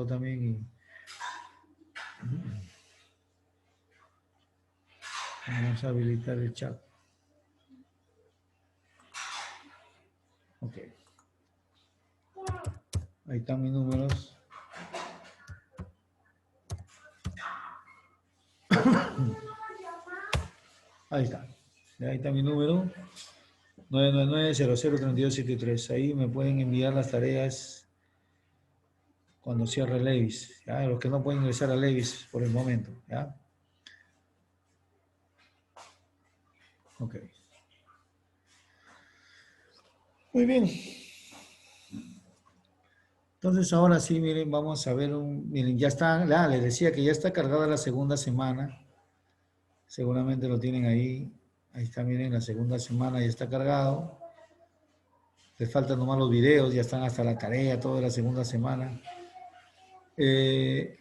trabajando también y vamos a habilitar el chat. Ok. Ahí están mis números. Ahí está. Ahí está mi número. 999-003273. Ahí me pueden enviar las tareas cuando cierre Levis. ¿Ya? Los que no pueden ingresar a Levis por el momento. ¿Ya? Ok. Muy bien. Entonces ahora sí, miren, vamos a ver miren, ya está, les decía que ya está cargada la segunda semana. Seguramente lo tienen ahí. Ahí está, miren, la segunda semana ya está cargado. Les faltan nomás los videos, ya están hasta la tarea, toda la segunda semana.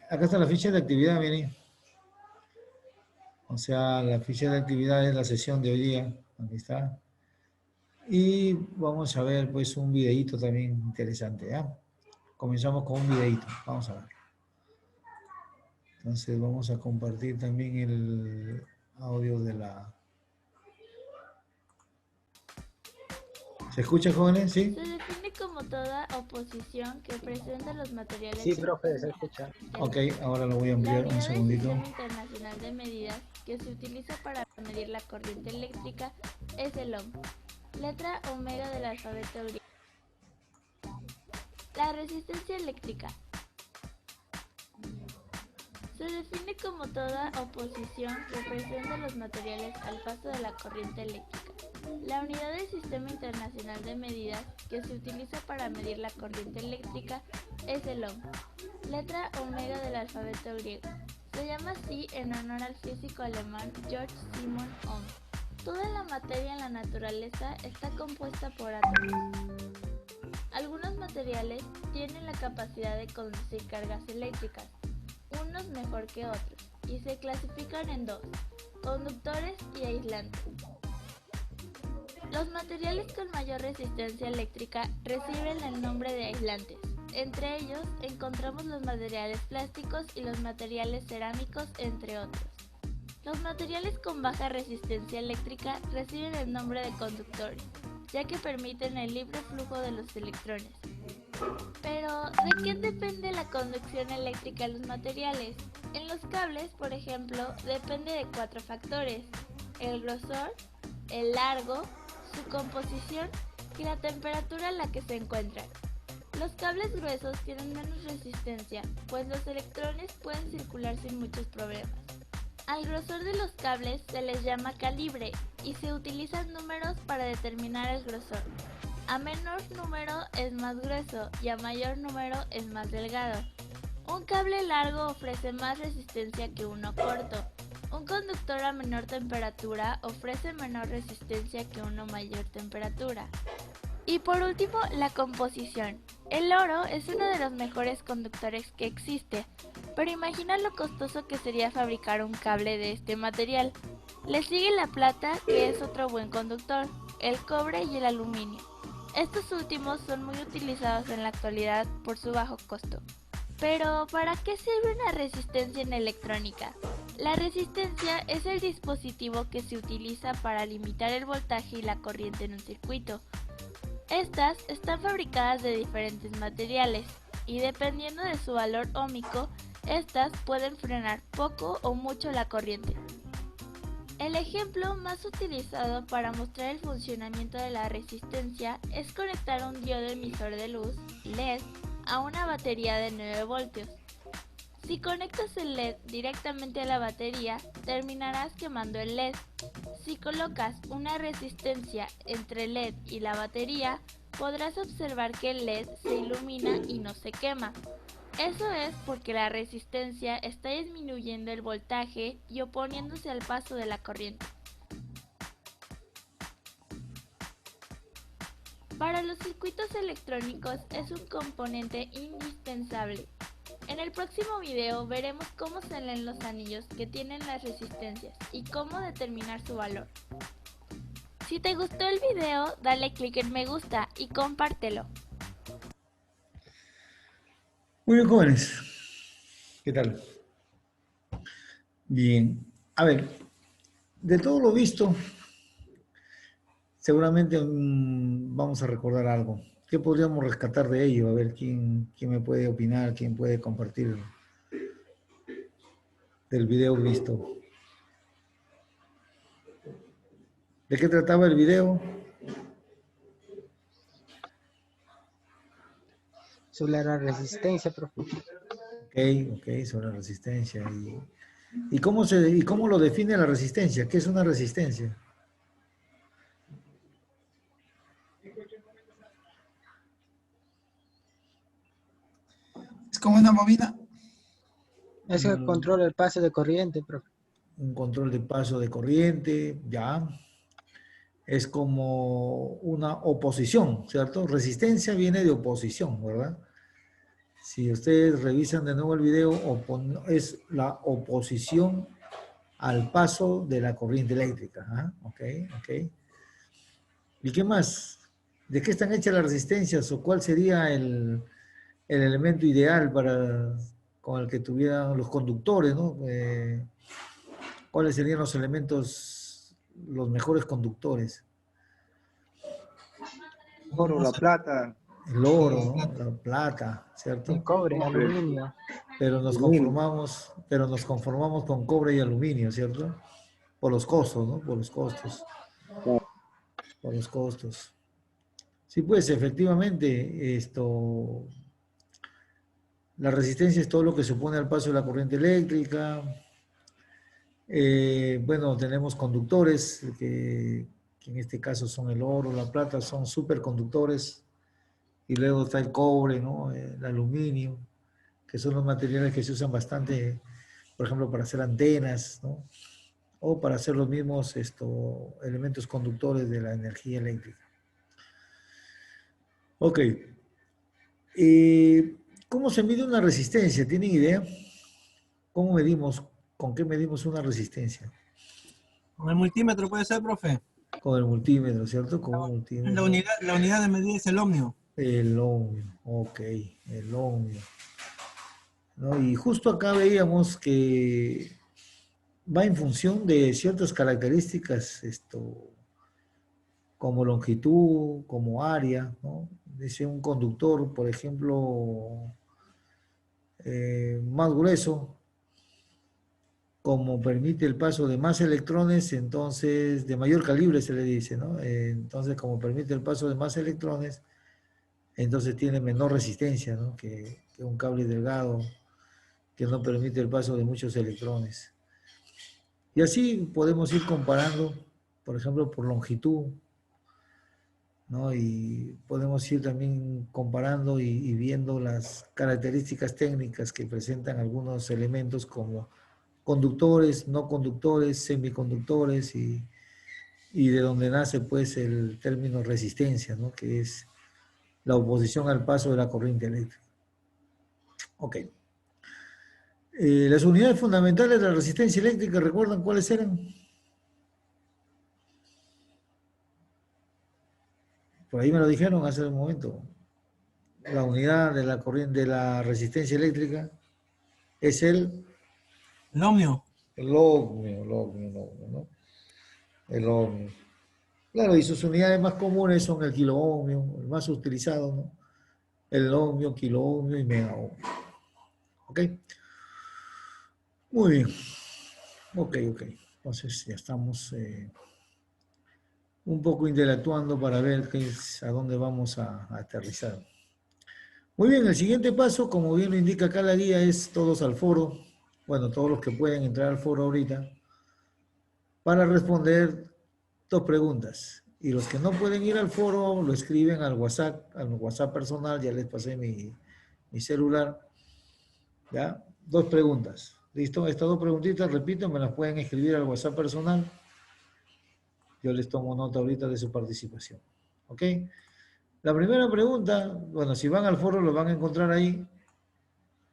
Acá está la ficha de actividad, miren. O sea, la ficha de actividad es la sesión de hoy día. Aquí está. Y vamos a ver, pues, un videíto también interesante, ¿ya? Comenzamos con un videíto. Vamos a ver. Entonces, vamos a compartir también el audio de la... ¿Se escucha, jóvenes? ¿Sí? Se define como toda oposición que presenta los materiales. Sí, profe, se escucha. Ok, ahora lo voy a La ampliar un unidad del segundito. Sistema Internacional de Medidas que se utiliza para medir la corriente eléctrica es el ohm, letra omega del alfabeto griego. La resistencia eléctrica se define como toda oposición que presenta los materiales al paso de la corriente eléctrica. La unidad del Sistema Internacional de Medidas que se utiliza para medir la corriente eléctrica es el ohm, letra omega del alfabeto griego. Se llama así en honor al físico alemán Georg Simon Ohm. Toda la materia en la naturaleza está compuesta por átomos. Algunos materiales tienen la capacidad de conducir cargas eléctricas, unos mejor que otros, y se clasifican en dos: conductores y aislantes. Los materiales con mayor resistencia eléctrica reciben el nombre de aislantes. Entre ellos encontramos los materiales plásticos y los materiales cerámicos, entre otros. Los materiales con baja resistencia eléctrica reciben el nombre de conductores, ya que permiten el libre flujo de los electrones. Pero, ¿de qué depende la conducción eléctrica de los materiales? En los cables, por ejemplo, depende de 4 factores: el grosor, el largo, su composición y la temperatura a la que se encuentran. Los cables gruesos tienen menos resistencia, pues los electrones pueden circular sin muchos problemas. Al grosor de los cables se les llama calibre y se utilizan números para determinar el grosor. A menor número es más grueso y a mayor número es más delgado. Un cable largo ofrece más resistencia que uno corto. Un conductor a menor temperatura ofrece menor resistencia que uno a mayor temperatura. Y por último, la composición. El oro es uno de los mejores conductores que existe, pero imagina lo costoso que sería fabricar un cable de este material. Le sigue la plata, que es otro buen conductor, el cobre y el aluminio. Estos últimos son muy utilizados en la actualidad por su bajo costo. Pero, ¿para qué sirve una resistencia en electrónica? La resistencia es el dispositivo que se utiliza para limitar el voltaje y la corriente en un circuito. Estas están fabricadas de diferentes materiales y dependiendo de su valor óhmico, estas pueden frenar poco o mucho la corriente. El ejemplo más utilizado para mostrar el funcionamiento de la resistencia es conectar un diodo emisor de luz, LED, a una batería de 9 voltios. Si conectas el LED directamente a la batería, terminarás quemando el LED. Si colocas una resistencia entre el LED y la batería, podrás observar que el LED se ilumina y no se quema. Eso es porque la resistencia está disminuyendo el voltaje y oponiéndose al paso de la corriente. Para los circuitos electrónicos es un componente indispensable. En el próximo video veremos cómo se leen los anillos que tienen las resistencias y cómo determinar su valor. Si te gustó el video, dale click en me gusta y compártelo. Muy bien, jóvenes. ¿Qué tal? Bien. A ver, de todo lo visto, seguramente vamos a recordar algo. ¿Qué podríamos rescatar de ello? A ver, ¿quién me puede opinar? ¿Quién puede compartir del video visto? ¿De qué trataba el video? Sobre la resistencia, profe. Ok, ok, sobre la resistencia. ¿Y cómo lo define la resistencia? ¿Qué es una resistencia? Es como una bobina. Es el control del paso de corriente, profe. Un control de paso de corriente, ya. Es como una oposición, ¿cierto? Resistencia viene de oposición, ¿verdad? Si ustedes revisan de nuevo el video, es la oposición al paso de la corriente eléctrica. ¿Ah? Ok, ok. ¿Y qué más? ¿De qué están hechas las resistencias o cuál sería el elemento ideal con el que tuvieran los conductores, ¿no? ¿Cuáles serían los elementos, los mejores conductores? Oro, la plata, El oro, ¿no? La plata, El ¿cierto? cobre, cobre, aluminio. Pero nos conformamos con cobre y aluminio, ¿cierto? Por los costos, ¿no? Por los costos. Por los costos. Sí, pues efectivamente, la resistencia es todo lo que supone al paso de la corriente eléctrica. Bueno, tenemos conductores, que en este caso son el oro, la plata, son superconductores. Y luego está el cobre, ¿no? El aluminio, que son los materiales que se usan bastante, por ejemplo, para hacer antenas, ¿no? O para hacer los mismos elementos conductores de la energía eléctrica. Ok. ¿Cómo se mide una resistencia? ¿Tienen idea? ¿Cómo medimos? ¿Con qué medimos una resistencia? Con el multímetro puede ser, profe. Con el multímetro, ¿cierto? Con un multímetro. La unidad de medida es el ohmio. El ohmio, ok, el ohmio. ¿No? Y justo acá veíamos que va en función de ciertas características, como longitud, como área, ¿no? Dice un conductor, por ejemplo, más grueso, como permite el paso de más electrones, entonces, de mayor calibre se le dice, ¿no? Entonces, como permite el paso de más electrones, entonces tiene menor resistencia, ¿no? Que un cable delgado que no permite el paso de muchos electrones. Y así podemos ir comparando, por ejemplo, por longitud, ¿no? Y podemos ir también comparando y viendo las características técnicas que presentan algunos elementos como conductores, no conductores, semiconductores y de donde nace pues el término resistencia, ¿no? Que es la oposición al paso de la corriente eléctrica. Ok. Las unidades fundamentales de la resistencia eléctrica, ¿recuerdan cuáles eran? Por ahí me lo dijeron hace un momento. La unidad de la corriente de la resistencia eléctrica es El ohmio. el ohmio, ¿no? El ohmio. Claro, y sus unidades más comunes son el kiloohmio, el más utilizado, ¿no? El ohmio, kiloohmio y megaohmio. ¿Ok? Muy bien. Ok. Entonces ya estamos un poco interactuando para ver a dónde vamos a aterrizar. Muy bien, el siguiente paso, como bien lo indica acá la guía, es todos al foro. Bueno, todos los que pueden entrar al foro ahorita para responder dos preguntas. Y los que no pueden ir al foro lo escriben al WhatsApp personal, ya les pasé mi celular. ¿Ya? Dos preguntas. ¿Listo? Estas dos preguntitas, repito, me las pueden escribir al WhatsApp personal. Yo les tomo nota ahorita de su participación. ¿Ok? La primera pregunta, bueno, si van al foro lo van a encontrar ahí.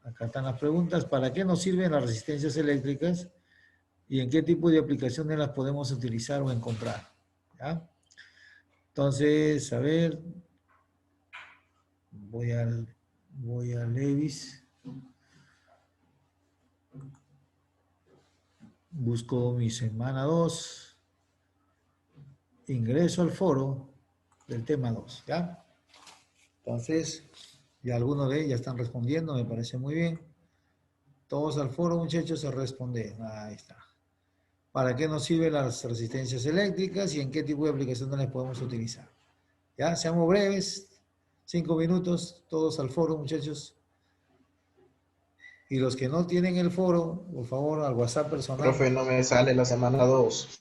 Acá están las preguntas. ¿Para qué nos sirven las resistencias eléctricas? ¿Y en qué tipo de aplicaciones las podemos utilizar o encontrar? ¿Ya? Entonces, a ver, voy a Levis. busco mi semana 2, ingreso al foro del tema 2, ¿ya? Entonces, ya algunos de ellos ya están respondiendo, me parece muy bien. Todos al foro, muchachos, a responder. Ahí está. ¿Para qué nos sirven las resistencias eléctricas y en qué tipo de aplicaciones las podemos utilizar? Ya, seamos breves, 5 minutos, todos al foro, muchachos. Y los que no tienen el foro, por favor, al WhatsApp personal. Profe, no me sale la semana 2.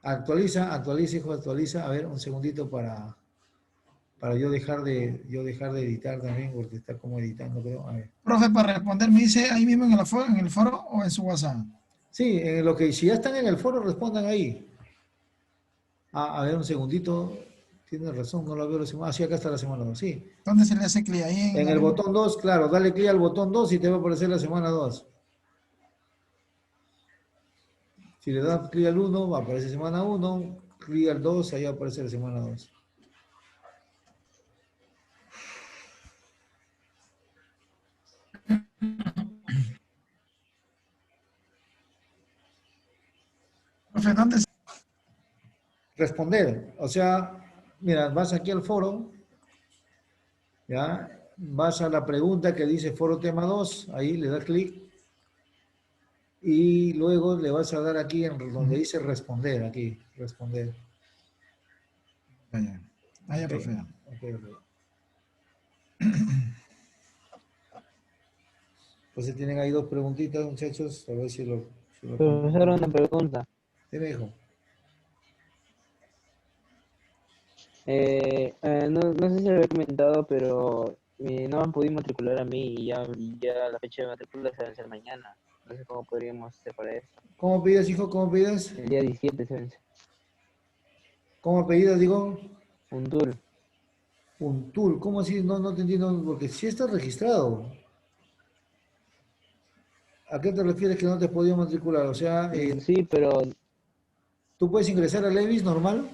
Actualiza, hijo, actualiza. A ver, un segundito para yo dejar de editar también, porque está como editando, creo. A ver. Profe, para responder, me dice ahí mismo en el foro o en su WhatsApp. Sí, en lo que si ya están en el foro, respondan ahí. A ver, un segundito. Tienes razón, no lo veo la semana. Ah, sí, acá está la semana 2, sí. ¿Dónde se le hace clic? Ahí En el botón 2, claro, dale clic al botón 2 y te va a aparecer la semana 2. Si le das clic al 1, va a aparecer semana 1, clic al 2, ahí va a aparecer la semana 2. Profe, ¿dónde se... Responder, o sea, mira, vas aquí al foro, ¿ya? Vas a la pregunta que dice foro tema 2, ahí le das clic y luego le vas a dar aquí en donde dice responder, aquí, responder. Ahí, Ok, profe. ok. Pues tienen ahí 2 preguntitas, muchachos, a ver si lo Profesor, una pregunta. Dime, hijo. No sé si lo había comentado, pero no me pudimos matricular a mí y ya la fecha de matrícula se vence mañana. No sé cómo podríamos hacer para eso. ¿Cómo pides, hijo? ¿Cómo pides? El día 17 se vence. ¿Cómo pides, digo? Un tour. Un tour, ¿cómo así? No te entiendo, porque sí está registrado. ¿A qué te refieres que no te has podido matricular? O sea, Sí, pero ¿tú puedes ingresar a Levis normal?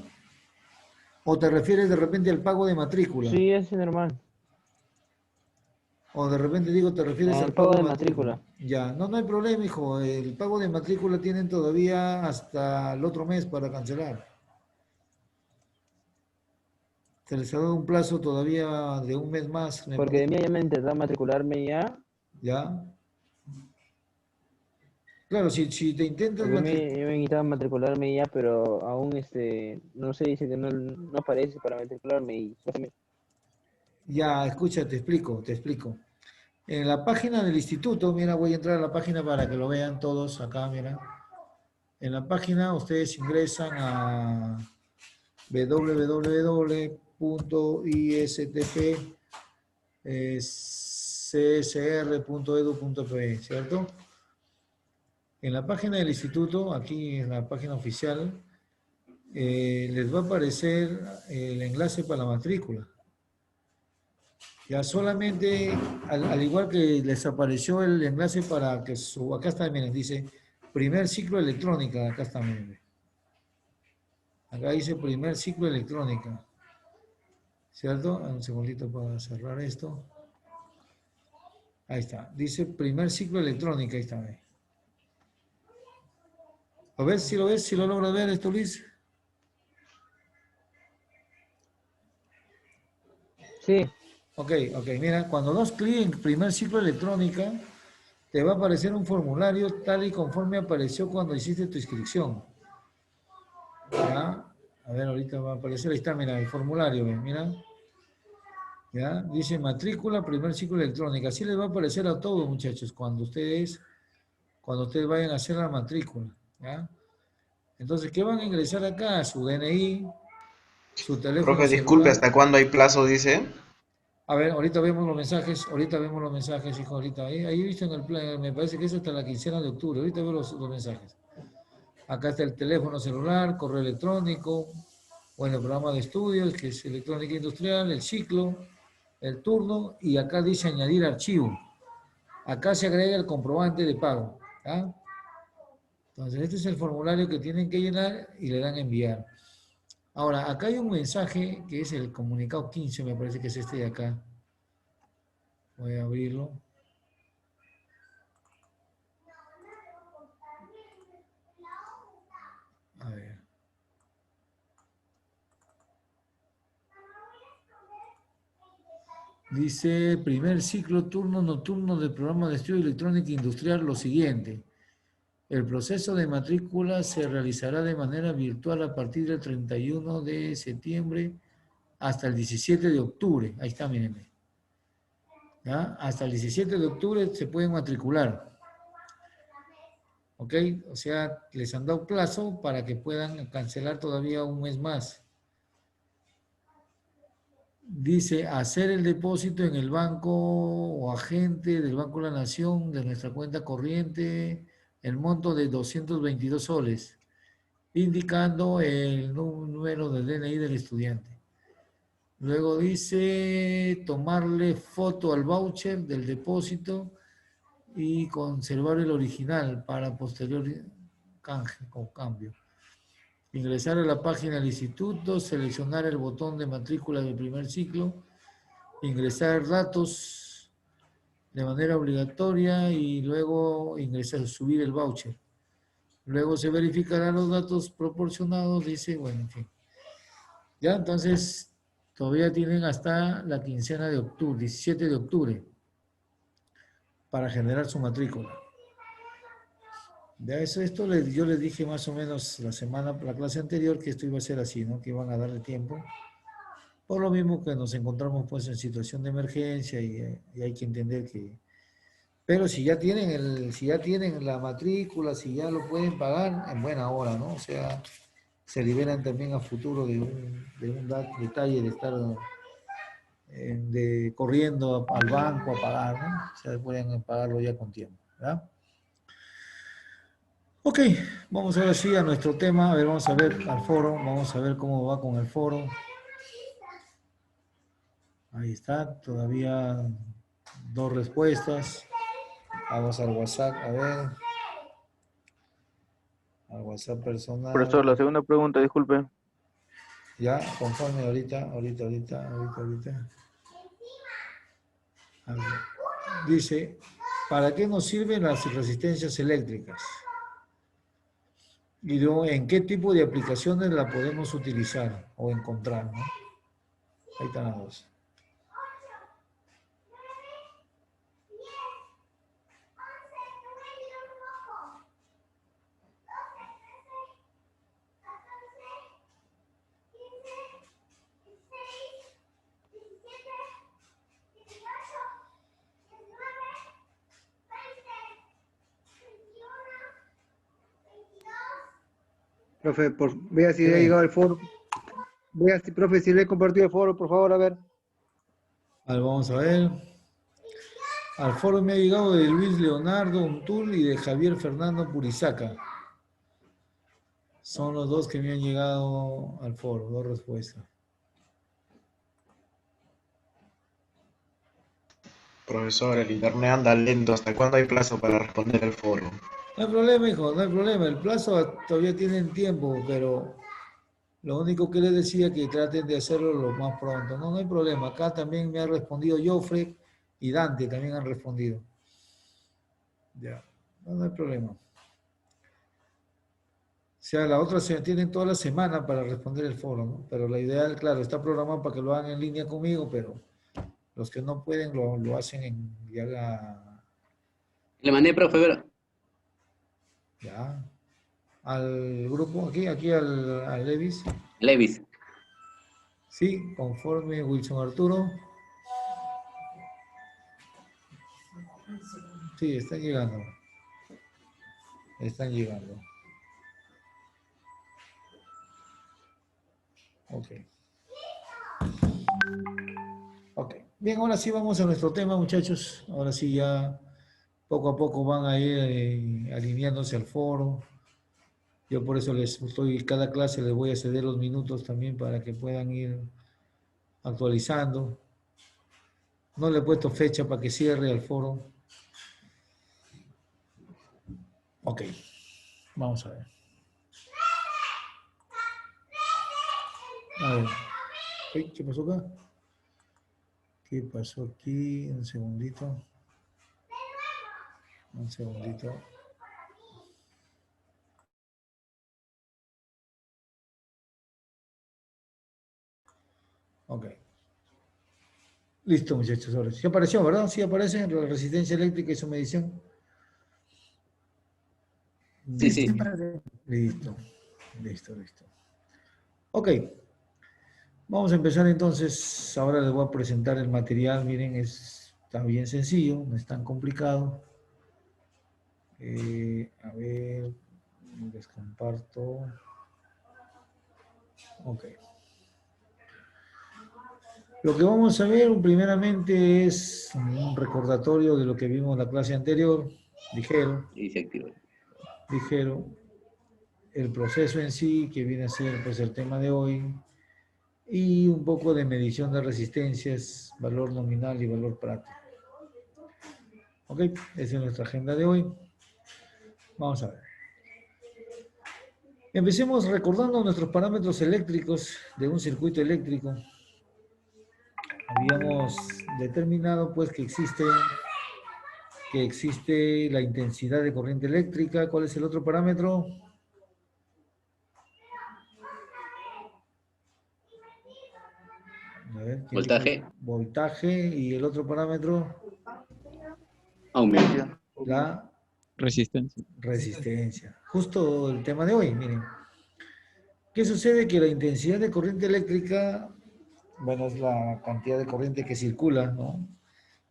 ¿O te refieres de repente al pago de matrícula? sí, es normal. O de repente digo, te refieres al El pago pago de de matrícula. matrícula. Ya, no hay problema, hijo. El pago de matrícula tienen todavía hasta el otro mes para cancelar. Se les ha dado un plazo todavía de un mes más, me Porque de parece. mí ya me intentado matricularme ya. ¿Ya? Claro, si te intentas Porque matricular. yo me intentado matricularme ya, pero aún no sé, dice que no aparece para matricularme y Ya, escucha, te explico. En la página del instituto, mira, voy a entrar a la página para que lo vean todos acá, mira. En la página ustedes ingresan a www.istp.csr.edu.pe, ¿cierto? En la página del instituto, aquí en la página oficial, les va a aparecer el enlace para la matrícula. Ya solamente, al igual que les apareció el enlace para que acá está, miren, dice, primer ciclo electrónica, acá está, miren. Acá dice primer ciclo electrónica, ¿cierto? Un segundito para cerrar esto. Ahí está, dice primer ciclo electrónica, ahí está. ¿Lo ves? ¿Sí lo ves? ¿Sí lo logras ver esto, Luis? sí. Ok, mira, cuando das clic en primer ciclo electrónica, te va a aparecer un formulario tal y conforme apareció cuando hiciste tu inscripción. ¿Ya? A ver, ahorita va a aparecer, ahí está, mira, el formulario, mira. ¿Ya? Dice matrícula, primer ciclo electrónica. Así les va a aparecer a todos, muchachos, cuando ustedes vayan a hacer la matrícula. ¿Ya? Entonces, ¿qué van a ingresar acá? Su DNI, su teléfono Profe, disculpe, celular. ¿hasta cuándo hay plazo, dice? A ver, ahorita vemos los mensajes, hijo, ahorita. Ahí he visto en el plan, me parece que es hasta la quincena de octubre. Ahorita veo los mensajes. Acá está el teléfono celular, correo electrónico, bueno, el programa de estudios, que es electrónica industrial, el ciclo, el turno, y acá dice añadir archivo. Acá se agrega el comprobante de pago. ¿Ah? Entonces, este es el formulario que tienen que llenar y le dan a enviar. Ahora, acá hay un mensaje que es el comunicado 15, me parece que es este de acá. Voy a abrirlo. Dice, primer ciclo turno nocturno del programa de estudio electrónica industrial, lo siguiente. El proceso de matrícula se realizará de manera virtual a partir del 31 de septiembre hasta el 17 de octubre. Ahí está, miren. ¿Ya? Hasta el 17 de octubre se pueden matricular. ¿Ok? O sea, les han dado plazo para que puedan cancelar todavía un mes más. Dice, hacer el depósito en el banco o agente del Banco de la Nación de nuestra cuenta corriente, el monto de 222 soles, indicando el número del DNI del estudiante. Luego dice, tomarle foto al voucher del depósito y conservar el original para posterior canje o cambio. Ingresar a la página del instituto, seleccionar el botón de matrícula del primer ciclo, ingresar datos de manera obligatoria y luego ingresar, subir el voucher. Luego se verificarán los datos proporcionados, dice, bueno, en fin. Ya, entonces, todavía tienen hasta la quincena de octubre, 17 de octubre, para generar su matrícula. Ya eso, yo les dije más o menos la clase anterior que esto iba a ser así, ¿no? Que iban a darle tiempo. Por lo mismo que nos encontramos pues en situación de emergencia y hay que entender que... Pero si ya tienen la matrícula, si ya lo pueden pagar, en buena hora, ¿no? O sea, se liberan también a futuro de un detalle de estar corriendo al banco a pagar, ¿no? O sea, pueden pagarlo ya con tiempo, ¿verdad? Ok, vamos ahora sí a nuestro tema. A ver, vamos a ver al foro, vamos a ver cómo va con el foro. Ahí está, todavía 2 respuestas. Vamos al WhatsApp, a ver. Al WhatsApp personal. Profesor, la segunda pregunta, disculpe. Ya, conforme ahorita. A ver. Dice, ¿para qué nos sirven las resistencias eléctricas? Y luego, ¿en qué tipo de aplicaciones la podemos utilizar o encontrar, ¿no? Ahí están las dos. Profe, vea si le ha llegado el foro. Vea si, profe, si le he compartido el foro, por favor, a ver. A ver, vamos a ver. Al foro me ha llegado de Luis Leonardo Untul y de Javier Fernando Purizaca. Son los dos que me han llegado al foro, 2 respuestas. Profesor, el internet anda lento. ¿Hasta cuándo hay plazo para responder el foro? No hay problema, hijo, no hay problema. El plazo todavía tienen tiempo, pero lo único que les decía es que traten de hacerlo lo más pronto. No, no hay problema. Acá también me ha respondido Joffre y Dante también han respondido. Ya, no, no hay problema. O sea, la otra tienen toda la semana para responder el foro, ¿no? Pero la idea, claro, está programado para que lo hagan en línea conmigo, pero los que no pueden lo hacen Le mandé, profe, ver. ya, al grupo, aquí al Levis. Levis. Sí, conforme Wilson Arturo. Sí, están llegando. Están llegando. Ok. Ok. Bien, ahora sí vamos a nuestro tema, muchachos. Ahora sí ya poco a poco van a ir alineándose al foro. Yo por eso cada clase les voy a ceder los minutos también para que puedan ir actualizando. No le he puesto fecha para que cierre al foro. Ok, vamos a ver. A ver. Uy, ¿qué pasó acá? ¿Qué pasó aquí? Un segundito. Un segundito. Ok. Listo, muchachos. Ahora sí apareció, ¿verdad? Sí aparece la resistencia eléctrica y su medición. Sí, sí. Listo. Listo, listo. Ok. Vamos a empezar entonces. Ahora les voy a presentar el material. Miren, está bien sencillo, no es tan complicado. A ver, les comparto. Ok. Lo que vamos a ver primeramente es un recordatorio de lo que vimos en la clase anterior, ligero, Y se activó. ligero, el proceso en sí, que viene a ser pues el tema de hoy, y un poco de medición de resistencias, valor nominal y valor práctico. Ok, esa es nuestra agenda de hoy. Vamos a ver. Empecemos recordando nuestros parámetros eléctricos de un circuito eléctrico. Habíamos determinado pues que existe la intensidad de corriente eléctrica. ¿Cuál es el otro parámetro? A ver, ¿quién dijo? Voltaje. Voltaje. ¿Y el otro parámetro? Aumento. La Resistencia. resistencia. Justo el tema de hoy, miren. ¿Qué sucede? Que la intensidad de corriente eléctrica, bueno, es la cantidad de corriente que circula, ¿no?,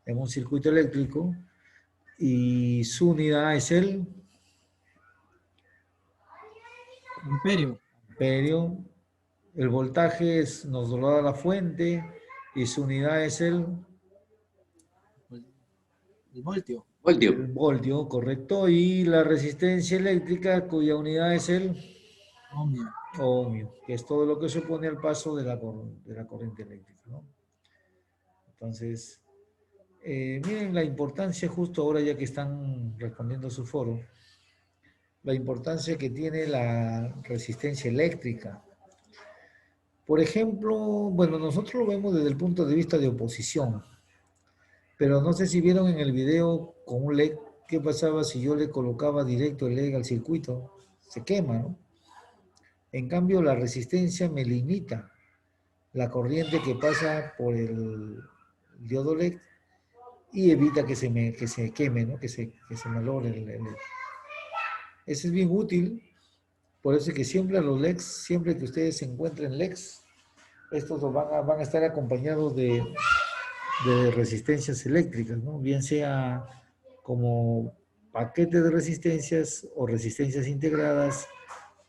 en un circuito eléctrico, y su unidad es el Amperio. amperio. El voltaje nos lo da la fuente y su unidad es el Voltio. Voltio. voltio, correcto. Y la resistencia eléctrica, cuya unidad es el Ohmio. ohmio, que es todo lo que se opone al paso de la corriente eléctrica, ¿no? Entonces, miren la importancia, justo ahora ya que están respondiendo su foro, la importancia que tiene la resistencia eléctrica. Por ejemplo, bueno, nosotros lo vemos desde el punto de vista de oposición, pero no sé si vieron en el video con un LED, ¿qué pasaba si yo le colocaba directo el LED al circuito? Se quema, ¿no? En cambio, la resistencia me limita la corriente que pasa por el diodo LED y evita que se queme, ¿no? Que se malogre el LED. Ese es bien útil, por eso es que siempre a los LEDs, siempre que ustedes encuentren LEDs, estos van a estar acompañados de resistencias eléctricas, ¿no? Bien sea como paquete de resistencias o resistencias integradas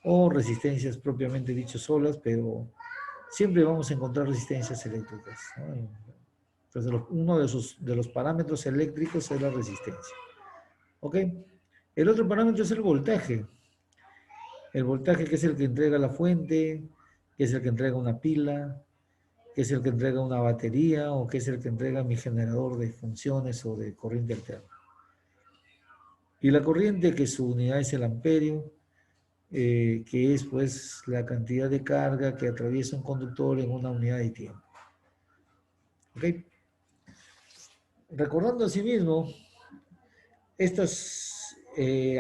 o resistencias propiamente dicho solas, pero siempre vamos a encontrar resistencias eléctricas, ¿no? Entonces, uno de los parámetros eléctricos es la resistencia. ¿Ok? El otro parámetro es el voltaje. El voltaje, que es el que entrega la fuente, que es el que entrega una pila, que es el que entrega una batería o que es el que entrega mi generador de funciones o de corriente alterna. Y la corriente, que su unidad es el amperio, que es pues la cantidad de carga que atraviesa un conductor en una unidad de tiempo. ¿Ok? Recordando asimismo, estos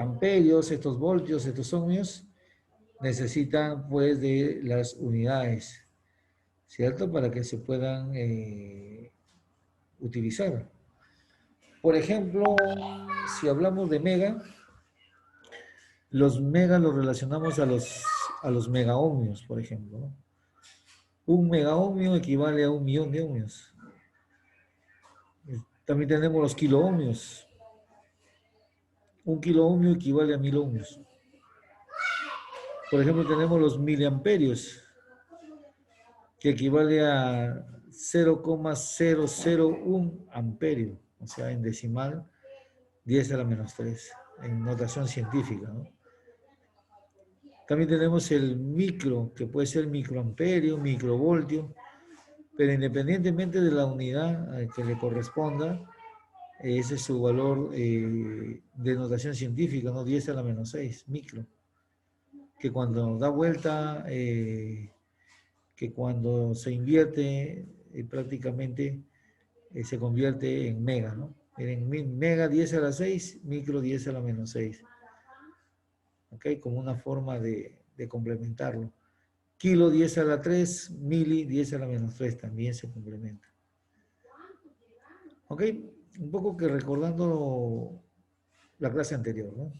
amperios, estos voltios, estos ohmios, necesitan pues de las unidades, ¿cierto? Para que se puedan utilizar. Por ejemplo, si hablamos de mega, los megas los relacionamos a los megaohmios, por ejemplo, ¿no? Un megaohmio equivale a 1.000.000 de ohmios. También tenemos los kiloohmios. Un kiloohmio equivale a 1.000 ohmios. Por ejemplo, tenemos los miliamperios, que equivale a 0,001 amperio, o sea, en decimal 10 a la menos 3, en notación científica, ¿no? También tenemos el micro, que puede ser microamperio, microvoltio, pero independientemente de la unidad que le corresponda, ese es su valor de notación científica, ¿no? 10 a la menos 6, micro. Que cuando da vuelta, que cuando se invierte, prácticamente se convierte en mega, ¿no? Miren, mega 10 a la 6, micro 10 a la menos 6. ¿Ok? Como una forma de complementarlo. Kilo 10 a la 3, mili 10 a la menos 3 también se complementa. Ok, un poco que recordando la clase anterior, ¿no?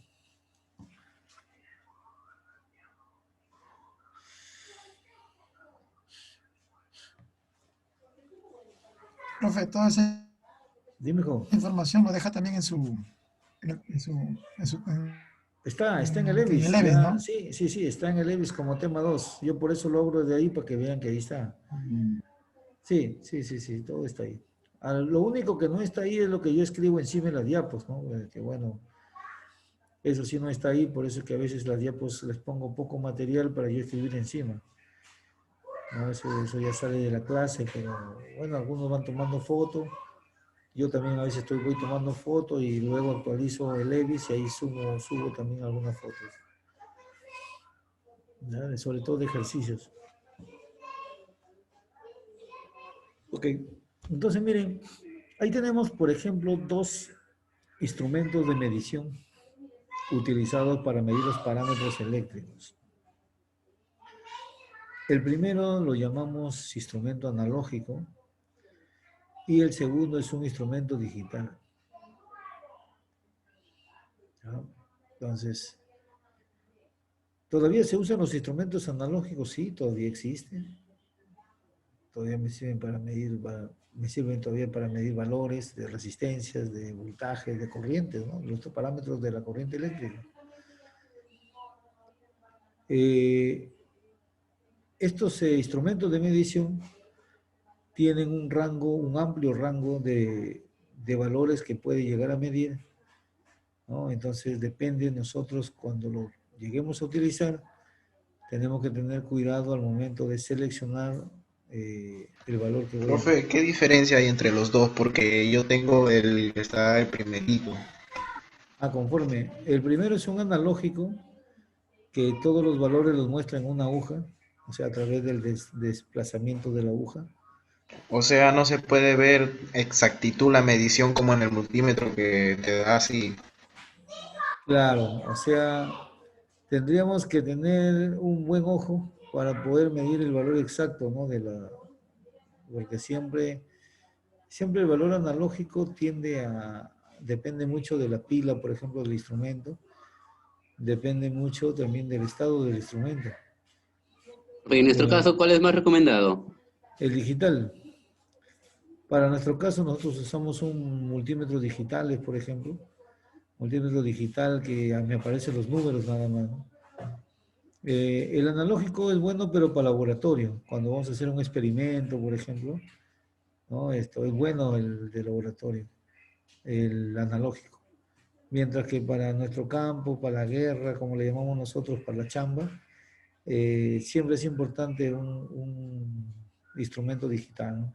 Profe, toda esa Dime cómo. información lo deja también en su, Está en el en el EVIS, EVES, ya, ¿no? sí, sí, sí, está en el EVIS como tema 2. Yo por eso lo abro de ahí para que vean que ahí está. Mm. Sí, sí, sí, sí, todo está ahí. Lo único que no está ahí es lo que yo escribo encima de las diapos, ¿no? Que bueno, eso sí no está ahí, por eso es que a veces las diapos les pongo poco material para yo escribir encima. ¿No? Eso ya sale de la clase, pero bueno, algunos van tomando fotos. Yo también a veces voy tomando fotos y luego actualizo el EVIS y ahí subo también algunas fotos. ¿Ya? Sobre todo de ejercicios. Ok, entonces miren, ahí tenemos, por ejemplo, dos instrumentos de medición utilizados para medir los parámetros eléctricos. El primero lo llamamos instrumento analógico y el segundo es un instrumento digital. ¿Ya? Entonces, ¿todavía se usan los instrumentos analógicos? Sí, todavía existen. Todavía me sirven para medir, me sirven todavía para medir valores de resistencias, de voltajes, de corrientes, ¿no? Los parámetros de la corriente eléctrica. Estos instrumentos de medición tienen un rango, un amplio rango de valores que puede llegar a medir, ¿no? Entonces depende de nosotros cuando lo lleguemos a utilizar, tenemos que tener cuidado al momento de seleccionar el valor que voy a medir. Profe, ¿qué diferencia hay entre los dos? Porque yo tengo el que está el primerito. Conforme. El primero es un analógico que todos los valores los muestra en una aguja, o sea, a través del desplazamiento de la aguja. O sea, no se puede ver exactitud la medición como en el multímetro que te da así. Claro, o sea, tendríamos que tener un buen ojo para poder medir el valor exacto, ¿no? Porque siempre el valor analógico depende mucho de la pila, por ejemplo, del instrumento, depende mucho también del estado del instrumento. En nuestro Eh, caso, ¿cuál es más recomendado? el digital, para nuestro caso nosotros usamos un multímetro digital, por ejemplo, multímetro digital que me aparecen los números nada más, ¿no? El analógico es bueno, pero para laboratorio, cuando vamos a hacer un experimento, por ejemplo, ¿no? Esto es bueno el de laboratorio, el analógico. Mientras que para nuestro campo, para la guerra, como le llamamos nosotros, para la chamba, siempre es importante un instrumento digital, ¿no?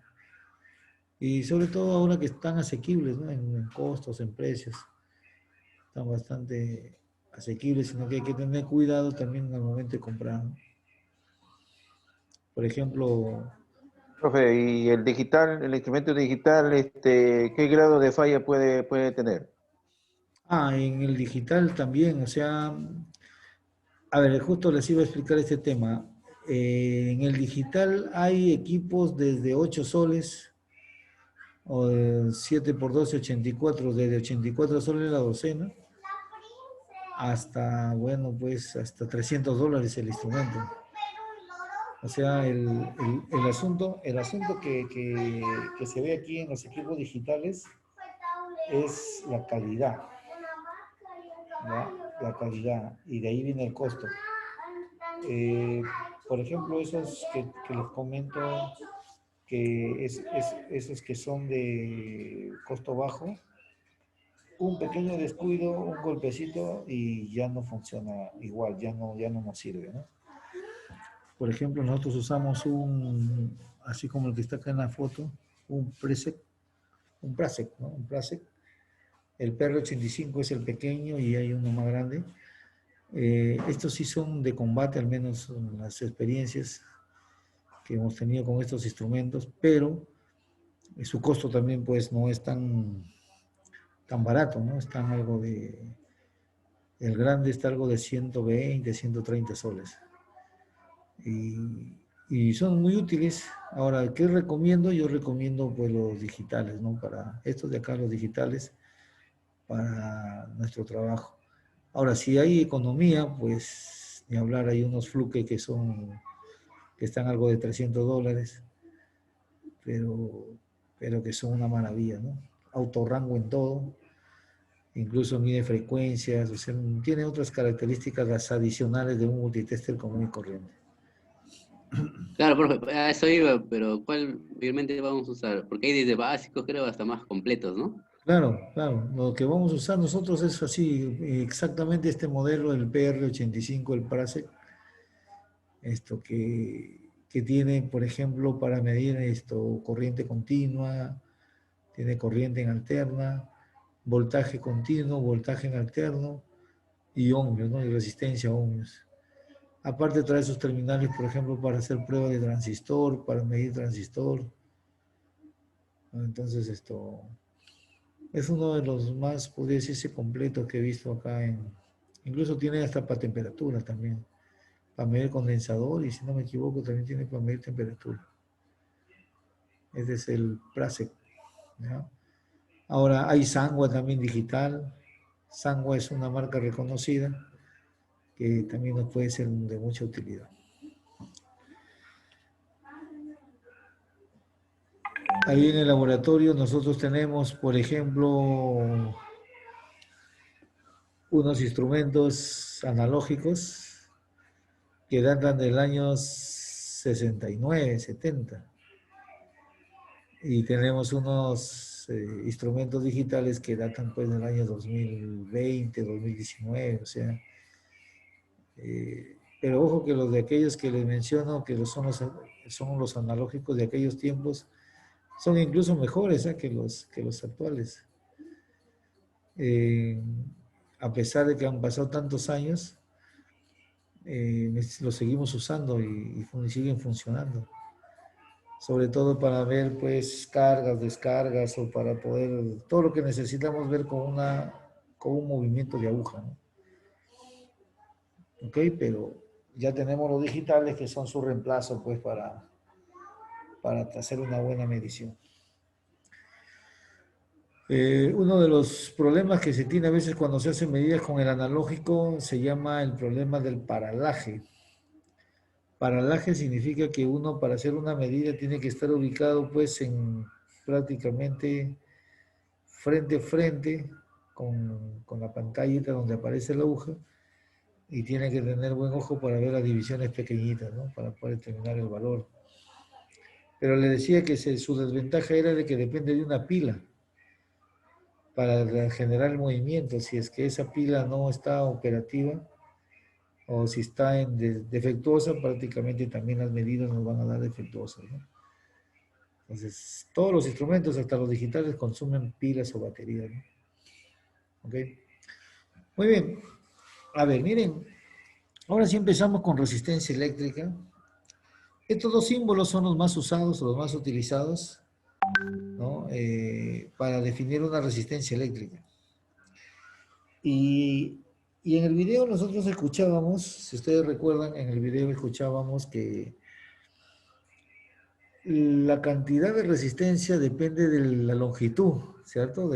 Y sobre todo ahora que están asequibles, ¿no? En costos, en precios, están bastante asequibles, sino que hay que tener cuidado también al momento de comprar, ¿no? Por ejemplo, Profe, y el digital, el instrumento digital, ¿qué grado de falla puede tener? en el digital también, o sea, a ver, justo les iba a explicar este tema. En el digital hay equipos desde 8 soles, o 7 por 12, 84, desde 84 soles la docena, hasta, bueno, pues hasta $300 el instrumento. O sea, el asunto que se ve aquí en los equipos digitales es la calidad, ¿ya? La calidad, y de ahí viene el costo. Eh, por ejemplo, esos que les comento, esos que son de costo bajo, un pequeño descuido, un golpecito y ya no funciona igual, ya no nos sirve, ¿no? Por ejemplo, nosotros usamos así como el que está acá en la foto, un Prasec, ¿no? Un Prasec. El PR85 es el pequeño y hay uno más grande. Estos sí son de combate, al menos en las experiencias que hemos tenido con estos instrumentos, pero su costo también pues no es tan barato, ¿no? Están el grande está algo de 120, 130 soles. Y y son muy útiles. Ahora, ¿qué recomiendo? Yo recomiendo pues los digitales, ¿no? Para estos de acá, los digitales, para nuestro trabajo. Ahora, si hay economía, pues ni hablar, hay unos Fluke que están algo de $300, pero que son una maravilla, ¿no? Autorrango en todo, incluso mide frecuencias, o sea, tiene otras características las adicionales de un multitester común y corriente. Claro, profe, a eso iba, pero ¿cuál realmente vamos a usar? Porque hay desde básicos, creo, hasta más completos, ¿no? Claro, claro. Lo que vamos a usar nosotros es así, exactamente este modelo, el PR85, el Prasec, esto que tiene, por ejemplo, para medir esto, corriente continua, tiene corriente en alterna, voltaje continuo, voltaje en alterno y ohmios, ¿no? Y resistencia a ohmios. Aparte trae sus terminales, por ejemplo, para hacer prueba de transistor, para medir transistor. ¿No? Entonces esto es uno de los más, podría decirse, completos que he visto acá incluso tiene hasta para temperatura también, para medir condensador y si no me equivoco también tiene para medir temperatura. Este es el Prasec, ¿ya? Ahora hay Sanwa también digital. Sanwa es una marca reconocida que también nos puede ser de mucha utilidad. Ahí en el laboratorio nosotros tenemos, por ejemplo, unos instrumentos analógicos que datan del año 69, 70. Y tenemos unos instrumentos digitales que datan pues del año 2020, 2019, o sea. Pero ojo que los de aquellos que les menciono, que son los analógicos de aquellos tiempos, son incluso mejores que los actuales. A pesar de que han pasado tantos años, los seguimos usando y siguen funcionando. Sobre todo para ver pues cargas, descargas o para poder, todo lo que necesitamos ver con un movimiento de aguja, ¿no? Ok, pero ya tenemos los digitales que son su reemplazo pues para hacer una buena medición. Uno de los problemas que se tiene a veces cuando se hacen medidas con el analógico se llama el problema del paralaje. Paralaje significa que uno para hacer una medida tiene que estar ubicado pues en prácticamente frente a frente con la pantallita donde aparece la aguja y tiene que tener buen ojo para ver las divisiones pequeñitas, ¿no? Para poder determinar el valor. Pero le decía que su desventaja era de que depende de una pila para generar el movimiento. Si es que esa pila no está operativa o si está defectuosa, prácticamente también las medidas nos van a dar defectuosas, ¿no? Entonces, todos los instrumentos, hasta los digitales, consumen pilas o baterías, ¿no? ¿Ok? Muy bien. A ver, miren, ahora sí empezamos con resistencia eléctrica. Estos dos símbolos son los más usados o los más utilizados, ¿no? Para definir una resistencia eléctrica. Y en el video nosotros escuchábamos, si ustedes recuerdan, en el video escuchábamos que la cantidad de resistencia depende de la longitud, ¿cierto?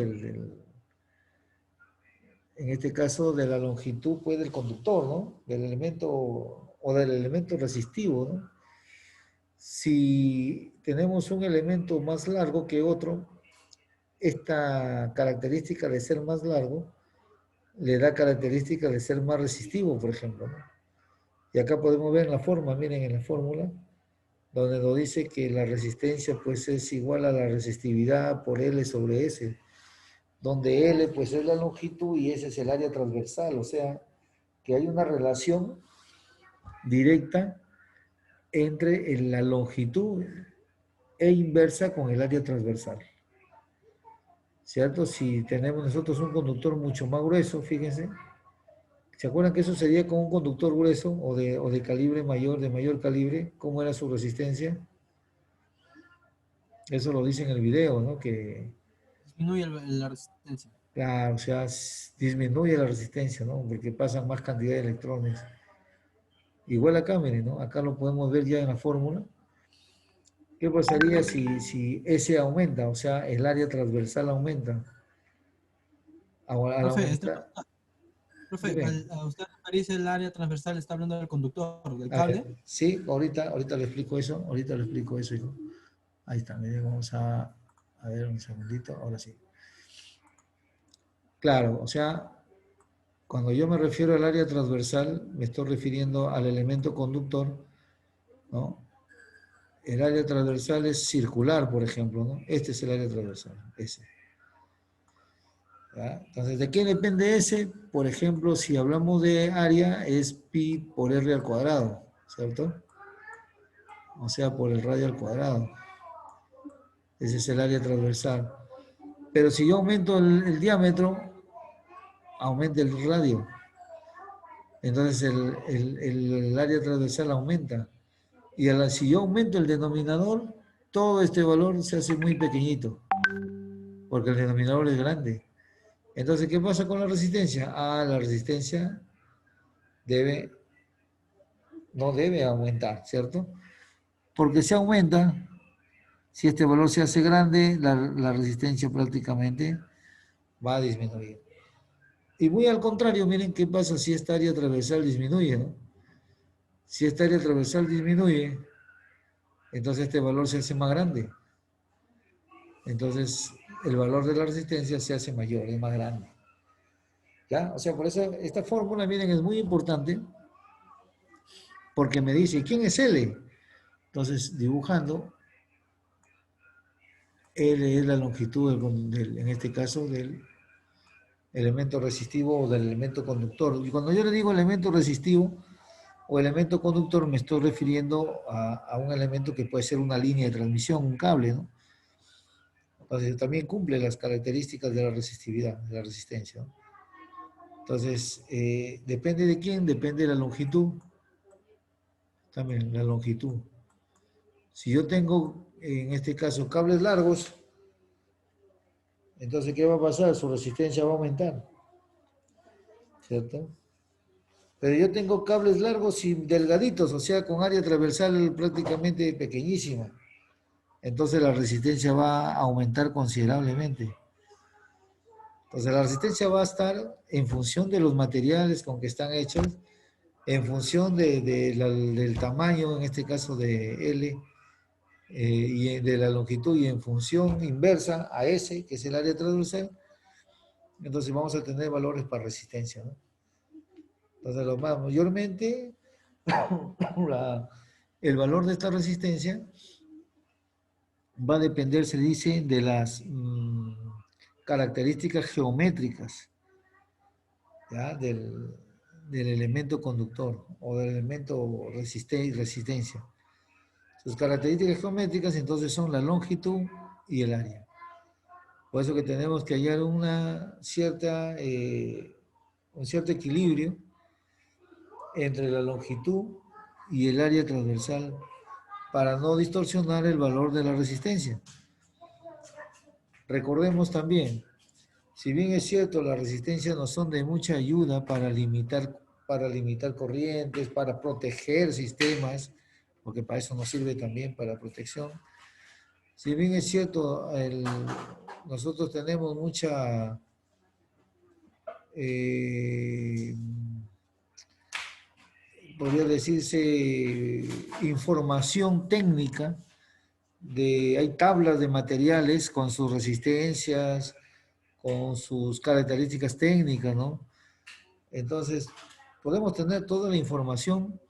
En este caso, de la longitud pues, del conductor, ¿no? Del elemento o del elemento resistivo, ¿no? Si tenemos un elemento más largo que otro, esta característica de ser más largo le da característica de ser más resistivo, por ejemplo, ¿no? Y acá podemos ver en la forma, miren en la fórmula, donde nos dice que la resistencia pues es igual a la resistividad por L sobre S, donde L pues es la longitud y S es el área transversal, o sea, que hay una relación directa entre la longitud e inversa con el área transversal. ¿Cierto? Si tenemos nosotros un conductor mucho más grueso, fíjense, ¿se acuerdan que eso sería con un conductor grueso o de calibre mayor, de mayor calibre? ¿Cómo era su resistencia? Eso lo dice en el video, ¿no? Que Disminuye la resistencia. claro, o sea, disminuye la resistencia, ¿no? Porque pasan más cantidad de electrones. Igual acá, miren, ¿no? Acá lo podemos ver ya en la fórmula. ¿Qué pasaría si S aumenta? O sea, el área transversal aumenta. Al Profe, aumentar, profe, dime. a usted referirse el área transversal, está hablando del conductor, del A ver, cable. sí, ahorita le explico eso, hijo. Ahí está, miren, vamos a ver un segundito, ahora sí. Claro, o sea, cuando yo me refiero al área transversal, me estoy refiriendo al elemento conductor, ¿no? El área transversal es circular, por ejemplo, ¿no? Este es el área transversal, ese. ¿Ya? Entonces, ¿de qué depende ese? Por ejemplo, si hablamos de área, es pi por r al cuadrado, ¿cierto? O sea, por el radio al cuadrado. Ese es el área transversal. Pero si yo aumento el diámetro, aumenta el radio. Entonces el área transversal aumenta. Y si yo aumento el denominador, todo este valor se hace muy pequeñito, porque el denominador es grande. Entonces, ¿qué pasa con la resistencia? La resistencia no debe aumentar, ¿cierto? Porque si aumenta, si este valor se hace grande, la resistencia prácticamente va a disminuir. Y muy al contrario, miren qué pasa si esta área transversal disminuye, ¿no? Si esta área transversal disminuye, entonces este valor se hace más grande. Entonces el valor de la resistencia se hace mayor, es más grande. ¿Ya? O sea, por eso esta fórmula, miren, es muy importante porque me dice, ¿quién es L? Entonces, dibujando, L es la longitud, en este caso, del elemento resistivo o del elemento conductor. Y cuando yo le digo elemento resistivo o elemento conductor, me estoy refiriendo a un elemento que puede ser una línea de transmisión, un cable, ¿no? Entonces también cumple las características de la resistividad, de la resistencia, ¿no? Entonces, depende de quién, depende de la longitud. También la longitud. Si yo tengo, en este caso, cables largos, entonces, ¿qué va a pasar? Su resistencia va a aumentar, ¿cierto? Pero yo tengo cables largos y delgaditos, o sea, con área transversal prácticamente pequeñísima. Entonces la resistencia va a aumentar considerablemente. Entonces la resistencia va a estar en función de los materiales con que están hechos, en función del tamaño, en este caso de L, y de la longitud, y en función inversa a S, que es el área transversal. Entonces vamos a tener valores para resistencia, ¿no? Entonces, lo más mayormente, el valor de esta resistencia va a depender, se dice, de las características geométricas, ¿ya? Del elemento conductor o del elemento resistencia. Sus características geométricas entonces son la longitud y el área. Por eso que tenemos que hallar un cierto equilibrio entre la longitud y el área transversal para no distorsionar el valor de la resistencia. Recordemos también, si bien es cierto, las resistencias no son de mucha ayuda para limitar corrientes, para proteger sistemas, porque para eso nos sirve también para protección. Si bien es cierto, nosotros tenemos mucha podría decirse, información técnica, hay tablas de materiales con sus resistencias, con sus características técnicas, ¿no? Entonces, podemos tener toda la información,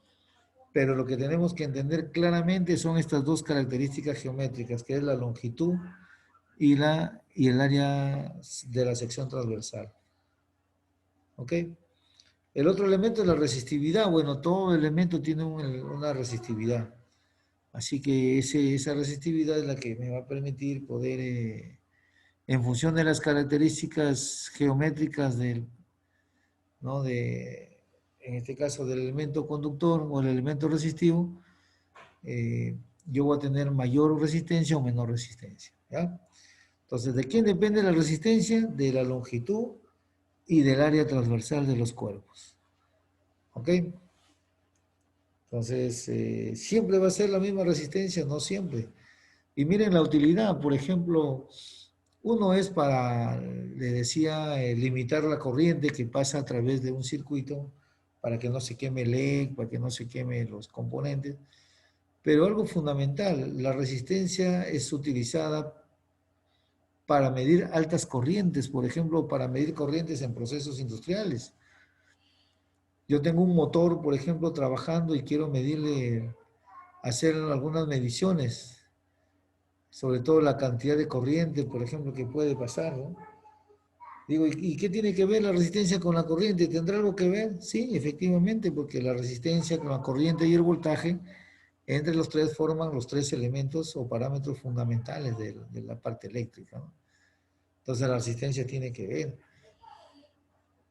pero lo que tenemos que entender claramente son estas dos características geométricas, que es la longitud y el área de la sección transversal. ¿Ok? El otro elemento es la resistividad. Bueno, todo elemento tiene una resistividad. Así que esa resistividad es la que me va a permitir poder, en función de las características geométricas ¿no? En este caso del elemento conductor o el elemento resistivo, yo voy a tener mayor resistencia o menor resistencia, ¿ya? Entonces, ¿de quién depende la resistencia? De la longitud y del área transversal de los cuerpos. ¿Ok? Entonces, siempre va a ser la misma resistencia, no siempre. Y miren la utilidad, por ejemplo, uno es para, le decía, limitar la corriente que pasa a través de un circuito para que no se queme el LED, para que no se queme los componentes. Pero algo fundamental, la resistencia es utilizada para medir altas corrientes, por ejemplo, para medir corrientes en procesos industriales. Yo tengo un motor, por ejemplo, trabajando y quiero medirle, hacer algunas mediciones, sobre todo la cantidad de corriente, por ejemplo, que puede pasar, ¿no? Digo, ¿y qué tiene que ver la resistencia con la corriente? ¿Tendrá algo que ver? Sí, efectivamente, porque la resistencia con la corriente y el voltaje, entre los tres forman los tres elementos o parámetros fundamentales de la parte eléctrica, ¿no? Entonces la resistencia tiene que ver.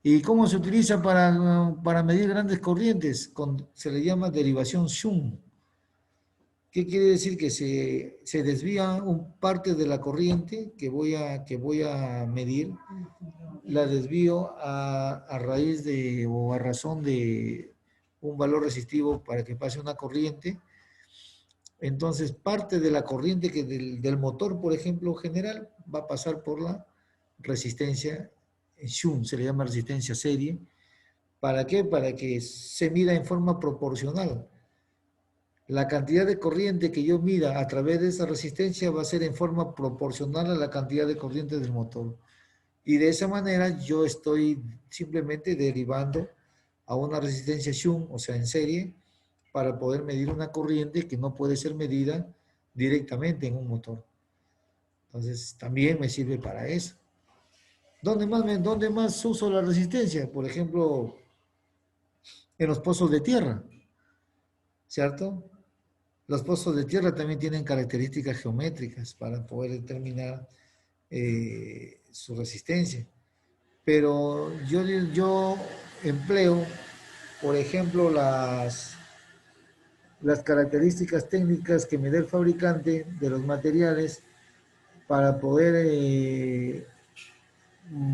¿Y cómo se utiliza para medir grandes corrientes? Se le llama derivación Shunt. ¿Qué quiere decir? Que se desvía parte de la corriente que voy a medir, la desvío a raíz de o a razón de un valor resistivo para que pase una corriente. Entonces, parte de la corriente que del motor, por ejemplo, general, va a pasar por la resistencia Shunt, se le llama resistencia serie. ¿Para qué? Para que se mida en forma proporcional. La cantidad de corriente que yo mida a través de esa resistencia va a ser en forma proporcional a la cantidad de corriente del motor. Y de esa manera yo estoy simplemente derivando a una resistencia Shunt, o sea, en serie, para poder medir una corriente que no puede ser medida directamente en un motor. Entonces, también me sirve para eso. ¿Dónde más uso la resistencia? Por ejemplo, en los pozos de tierra, ¿cierto? Los pozos de tierra también tienen características geométricas para poder determinar su resistencia. Pero yo empleo, por ejemplo, las características técnicas que me da el fabricante de los materiales para poder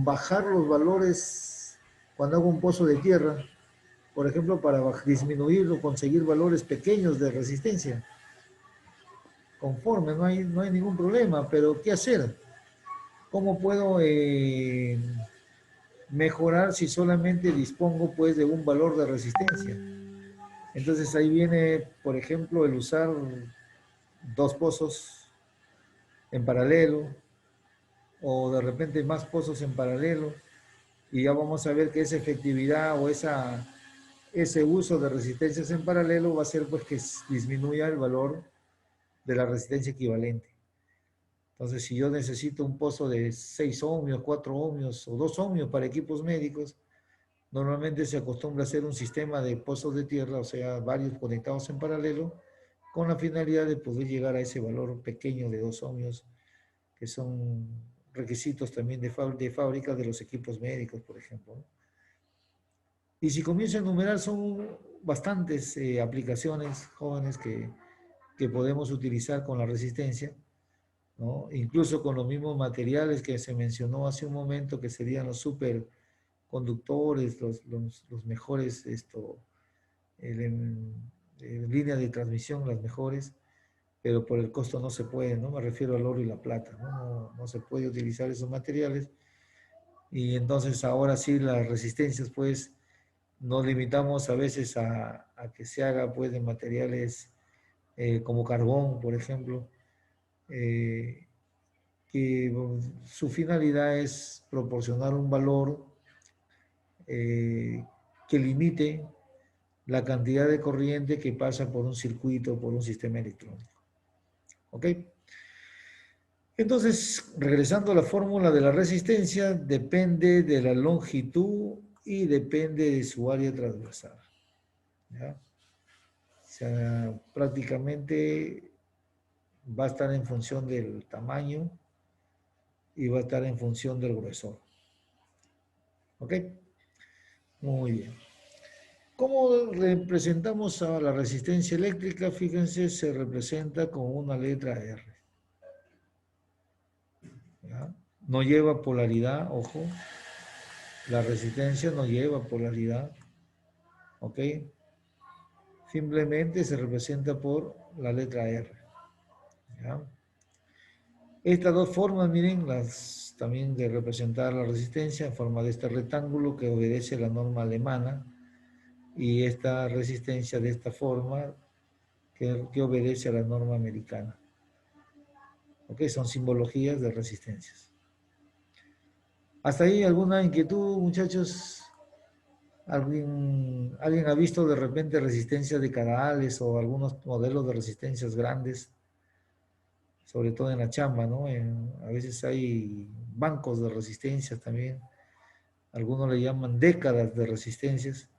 bajar los valores cuando hago un pozo de tierra, por ejemplo, para disminuir o conseguir valores pequeños de resistencia. Conforme, no hay ningún problema, pero ¿qué hacer? ¿Cómo puedo mejorar si solamente dispongo pues de un valor de resistencia? Entonces ahí viene, por ejemplo, el usar dos pozos en paralelo o de repente más pozos en paralelo y ya vamos a ver que esa efectividad o ese uso de resistencias en paralelo va a hacer pues que disminuya el valor de la resistencia equivalente. Entonces, si yo necesito un pozo de 6 ohmios, 4 ohmios o 2 ohmios para equipos médicos, normalmente se acostumbra a hacer un sistema de pozos de tierra, o sea, varios conectados en paralelo, con la finalidad de poder llegar a ese valor pequeño de 2 ohmios, que son requisitos también de fábrica de los equipos médicos, por ejemplo, ¿no? Y si comienzo a enumerar, son bastantes aplicaciones jóvenes que podemos utilizar con la resistencia, ¿no? Incluso con los mismos materiales que se mencionó hace un momento, que serían los superconductores, los mejores, líneas de transmisión, las mejores, pero por el costo no se puede, ¿no? Me refiero al oro y la plata, ¿no? No se puede utilizar esos materiales. Y entonces ahora sí las resistencias, pues, nos limitamos a veces a que se haga, pues, de materiales como carbón, por ejemplo, que su finalidad es proporcionar un valor que limite la cantidad de corriente que pasa por un circuito, por un sistema electrónico. ¿Ok? Entonces, regresando a la fórmula de la resistencia, depende de la longitud y depende de su área transversal. ¿Ya? O sea, prácticamente va a estar en función del tamaño y va a estar en función del gruesor. ¿Ok? Muy bien. ¿Cómo representamos a la resistencia eléctrica? Fíjense, se representa con una letra R. ¿Ya? No lleva polaridad, ojo. La resistencia no lleva polaridad. ¿Ok? simplemente se representa por la letra R. ¿Ya? Estas dos formas, miren, las también de representar la resistencia en forma de este rectángulo que obedece a la norma alemana y esta resistencia de esta forma que obedece a la norma americana. ¿Ok? Son simbologías de resistencias. ¿Hasta ahí alguna inquietud, muchachos? ¿Alguien ha visto de repente resistencias de canales o algunos modelos de resistencias grandes? Sobre todo en la chamba, ¿no? A veces hay bancos de resistencias también. Algunos le llaman décadas de resistencias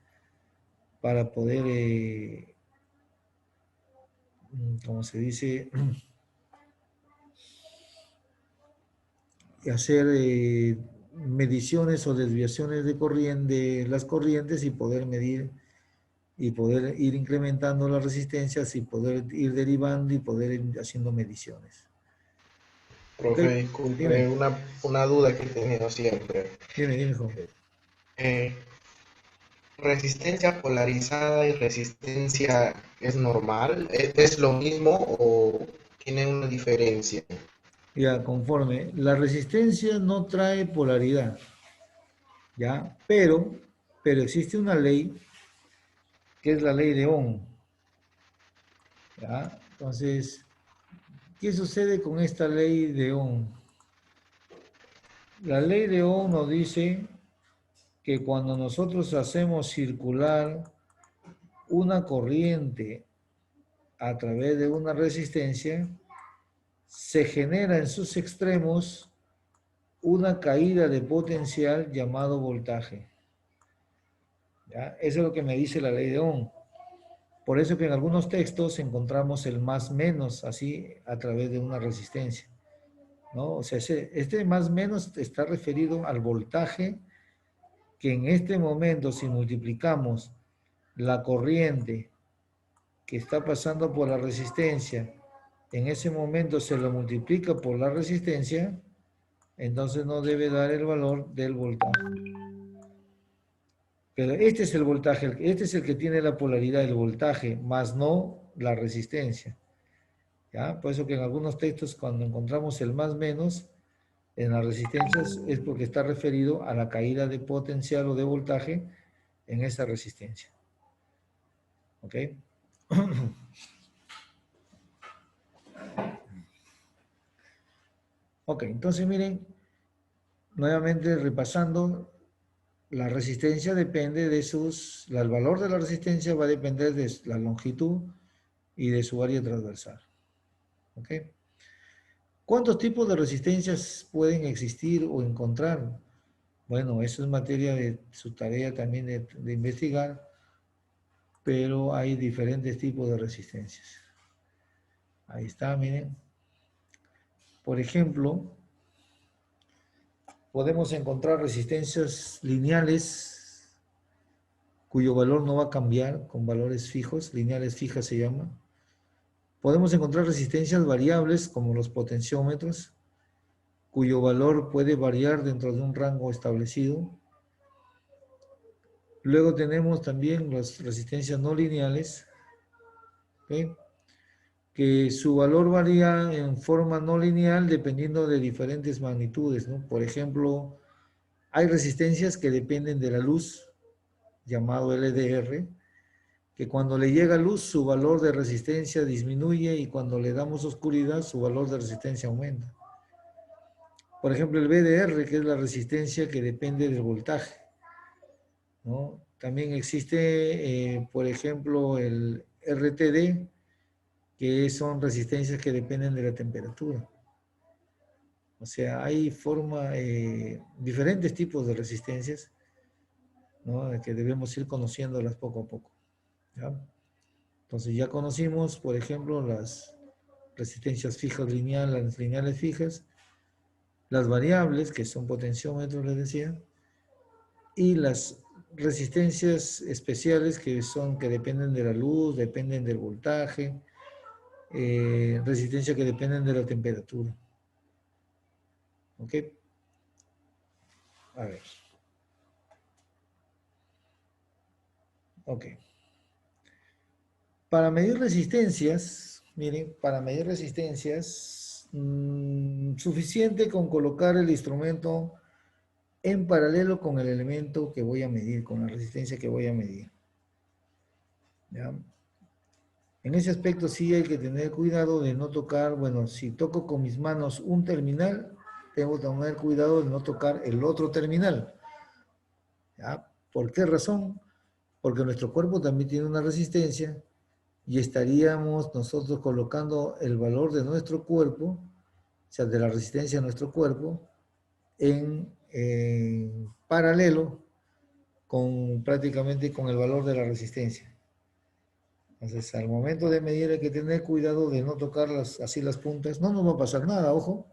para poder, como se dice, hacer mediciones o desviaciones de corriente, las corrientes y poder medir y poder ir incrementando las resistencias y poder ir derivando y poder ir haciendo mediciones. Profe, Ok, disculpe, dime, una duda que he tenido siempre. dime, joven. Eh, ¿Resistencia polarizada y resistencia es normal? ¿Es lo mismo o tiene una diferencia? Ya, conforme, la resistencia no trae polaridad, ¿ya? Pero existe una ley que es la ley de Ohm, ¿ya? Entonces, ¿qué sucede con esta ley de Ohm? La ley de Ohm nos dice que cuando nosotros hacemos circular una corriente a través de una resistencia, se genera en sus extremos una caída de potencial llamado voltaje. ¿Ya? Eso es lo que me dice la ley de Ohm. Por eso que en algunos textos encontramos el más menos así a través de una resistencia, ¿no? O sea, este más menos está referido al voltaje que en este momento, si multiplicamos la corriente que está pasando por la resistencia, en ese momento se lo multiplica por la resistencia, entonces no debe dar el valor del voltaje. Pero este es el voltaje, este es el que tiene la polaridad del voltaje, más no la resistencia. ¿Ya? Por eso que en algunos textos cuando encontramos el más menos en las resistencias es porque está referido a la caída de potencial o de voltaje en esa resistencia. ¿Ok? Ok, entonces miren, nuevamente repasando, la resistencia depende de el valor de la resistencia va a depender de la longitud y de su área transversal. ¿Ok? ¿Cuántos tipos de resistencias pueden existir o encontrar? Bueno, eso es materia de su tarea también de investigar, pero hay diferentes tipos de resistencias. Ahí está, miren. Por ejemplo, podemos encontrar resistencias lineales cuyo valor no va a cambiar con valores fijos, lineales fijas se llama. Podemos encontrar resistencias variables como los potenciómetros, cuyo valor puede variar dentro de un rango establecido. Luego tenemos también las resistencias no lineales, ¿okay? Que su valor varía en forma no lineal dependiendo de diferentes magnitudes, ¿no? Por ejemplo, hay resistencias que dependen de la luz, llamado LDR, que cuando le llega luz su valor de resistencia disminuye y cuando le damos oscuridad su valor de resistencia aumenta. Por ejemplo, el VDR, que es la resistencia que depende del voltaje, ¿no? También existe, por ejemplo, el RTD, que son resistencias que dependen de la temperatura. O sea, hay diferentes tipos de resistencias, ¿no? Que debemos ir conociéndolas poco a poco, ¿ya? Entonces ya conocimos, por ejemplo, las resistencias fijas lineales, las lineales fijas, las variables, que son potenciómetros, les decía, y las resistencias especiales que dependen de la luz, dependen del voltaje, resistencias que dependen de la temperatura. ¿Ok? A ver. Ok. Para medir resistencias, miren, para medir resistencias, suficiente con colocar el instrumento en paralelo con el elemento que voy a medir, con la resistencia que voy a medir. ¿Ya? En ese aspecto sí hay que tener cuidado de no tocar, bueno, si toco con mis manos un terminal, tengo que tener cuidado de no tocar el otro terminal. ¿Ya? ¿Por qué razón? Porque nuestro cuerpo también tiene una resistencia y estaríamos nosotros colocando el valor de nuestro cuerpo, o sea, de la resistencia de nuestro cuerpo, en paralelo con prácticamente con el valor de la resistencia. Entonces, al momento de medir hay que tener cuidado de no tocar así las puntas. No nos va a pasar nada, ojo,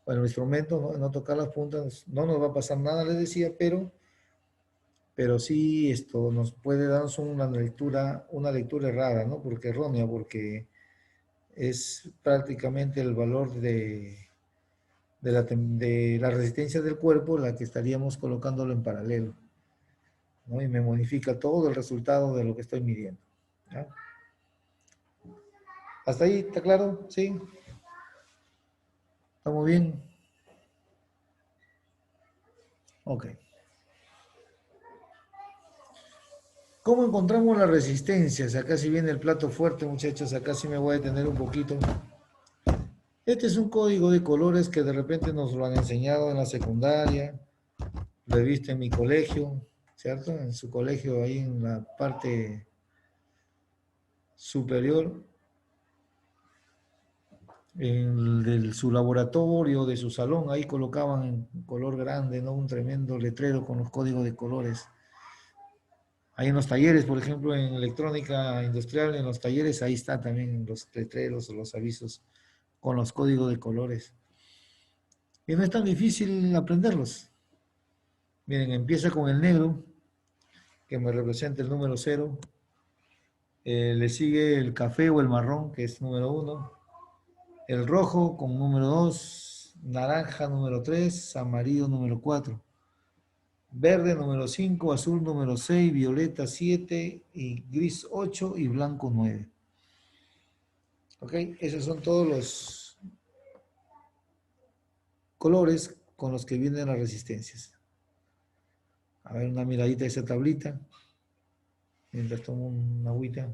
con el instrumento, no tocar las puntas, no nos va a pasar nada, les decía, pero sí esto nos puede darnos una lectura errada, ¿no? Porque errónea, porque es prácticamente el valor de la resistencia del cuerpo la que estaríamos colocándolo en paralelo, ¿no? Y me modifica todo el resultado de lo que estoy midiendo. ¿Ya? ¿Hasta ahí está claro? ¿Sí? ¿Estamos bien? Ok. ¿Cómo encontramos las resistencias? Acá si viene el plato fuerte, muchachos, acá sí me voy a detener un poquito. Este es un código de colores que de repente nos lo han enseñado en la secundaria, lo he visto en mi colegio, ¿cierto? En su colegio, ahí en la parte superior, su laboratorio, de su salón, ahí colocaban en color grande, ¿no? Un tremendo letrero con los códigos de colores. Ahí en los talleres, por ejemplo, en electrónica industrial, en los talleres, ahí está también los letreros o los avisos con los códigos de colores. Y no es tan difícil aprenderlos. Miren, empieza con el negro, que me representa el número 0. Le sigue el café o el marrón, que es número 1. El rojo con número 2. Naranja número 3. Amarillo número 4. Verde número 5. Azul número 6. Violeta 7. Y gris 8. Y blanco 9. ¿Ok? Esos son todos los colores con los que vienen las resistencias. A ver, una miradita a esa tablita. Mientras tomo una agüita.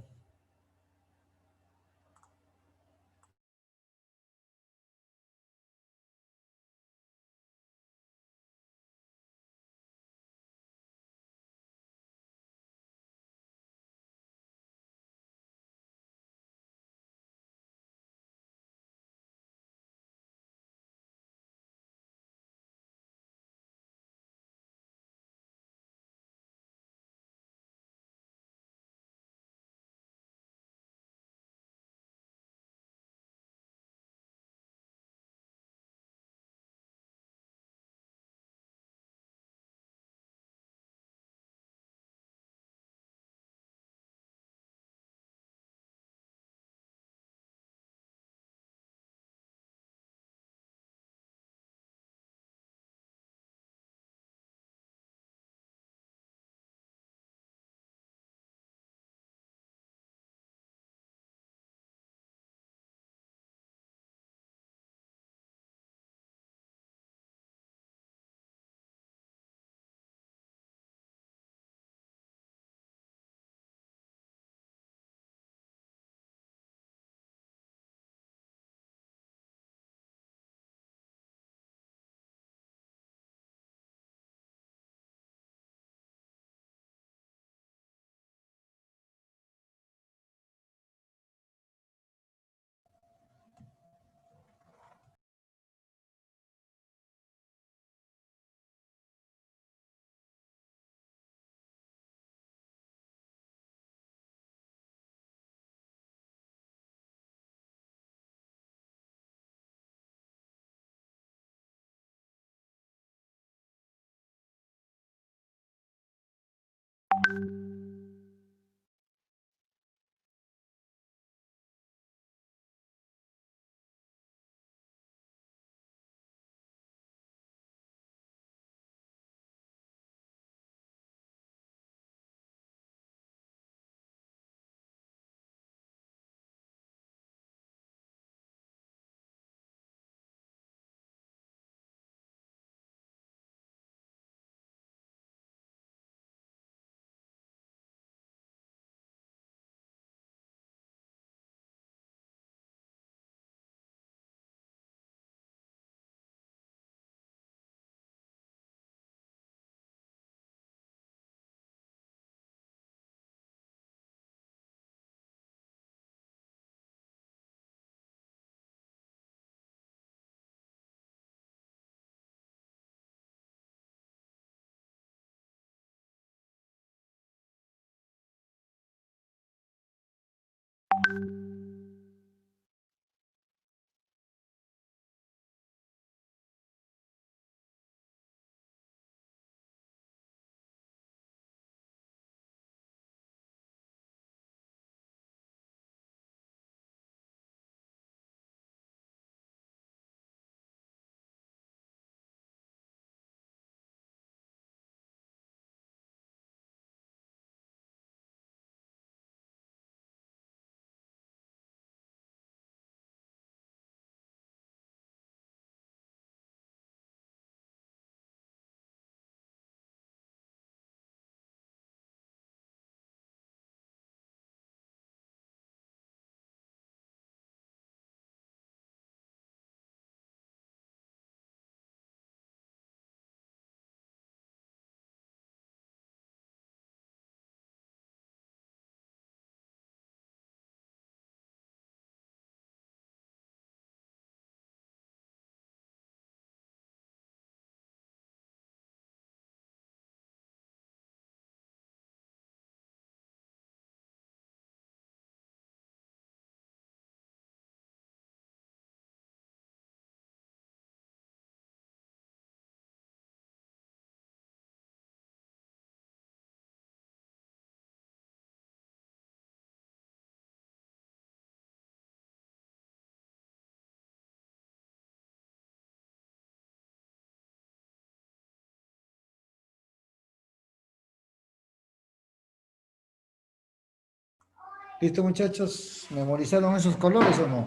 ¿Listo, muchachos? ¿Memorizaron esos colores o no?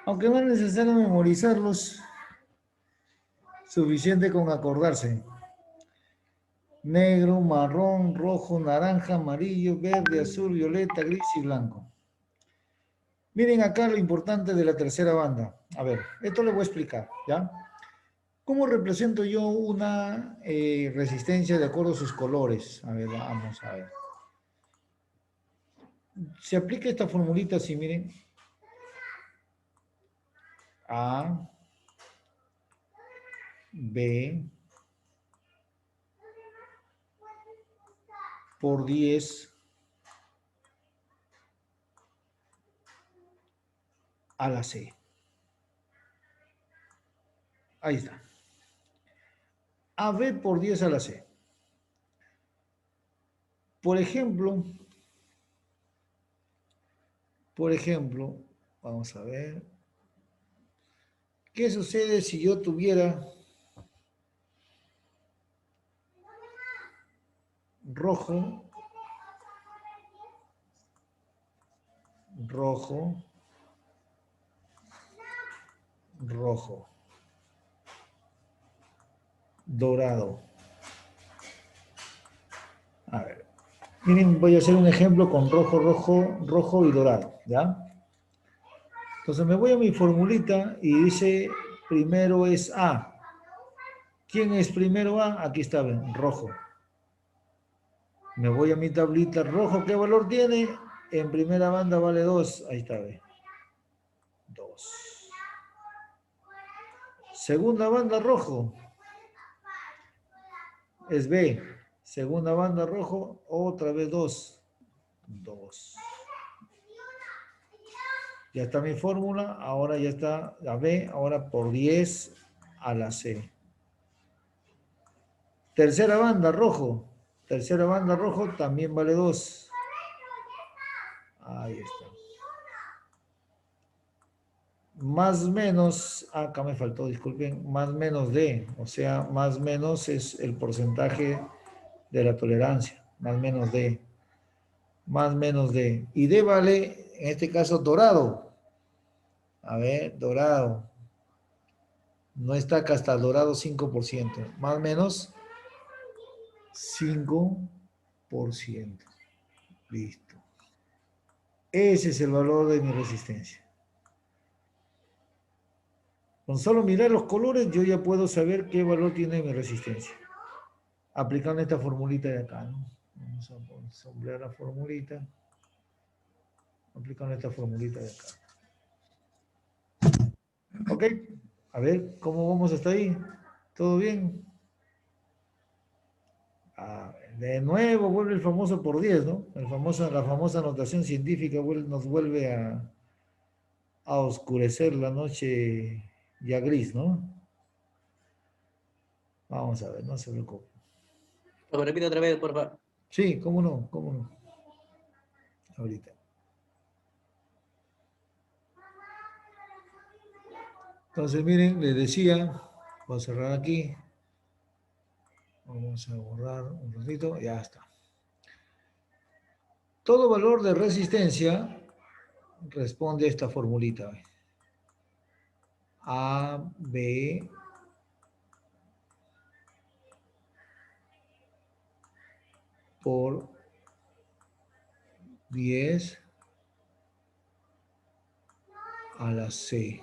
Aunque no es necesario memorizarlos, suficiente con acordarse. Negro, marrón, rojo, naranja, amarillo, verde, azul, violeta, gris y blanco. Miren acá lo importante de la tercera banda. A ver, esto les voy a explicar, ¿ya? ¿Cómo represento yo una resistencia de acuerdo a sus colores? A ver, vamos a ver. Se aplica esta formulita así, miren. A, B, por 10 a la C. Ahí está. AB por 10 a la C. Por ejemplo, vamos a ver, ¿qué sucede si yo tuviera rojo, rojo, rojo, dorado? A ver, miren, voy a hacer un ejemplo con rojo, rojo, rojo y dorado, ¿ya? Entonces me voy a mi formulita y dice, primero es A. ¿Quién es primero A? Aquí está, ven, rojo. Me voy a mi tablita, rojo, ¿qué valor tiene? En primera banda vale 2, ahí está, ven. 2. Segunda banda, rojo. Es B. Segunda banda, rojo, otra vez 2. 2. Ya está mi fórmula, ahora ya está la B, ahora por 10 a la C. Tercera banda, rojo. Tercera banda, rojo, también vale 2. Ahí está. Más menos, acá me faltó, disculpen, más menos D. O sea, más menos es el porcentaje de la tolerancia. Más menos D. Más menos D. Y D vale, en este caso, dorado. A ver, dorado. No está acá, hasta el dorado 5%. Más o menos 5%. Listo. Ese es el valor de mi resistencia. Con solo mirar los colores yo ya puedo saber qué valor tiene mi resistencia. Aplicando esta formulita de acá, ¿no? Vamos a sombrear la formulita. Aplicando esta formulita de acá. Ok. A ver, ¿cómo vamos hasta ahí? ¿Todo bien? De nuevo vuelve el famoso por 10, ¿no? La famosa notación científica nos vuelve a oscurecer la noche ya gris, ¿no? Vamos a ver, no se preocupe. Lo repito otra vez, por favor. Sí, cómo no. Ahorita. Entonces, miren, les decía, voy a cerrar aquí. Vamos a borrar un ratito, ya está. Todo valor de resistencia responde a esta formulita. A, B, por 10 a la C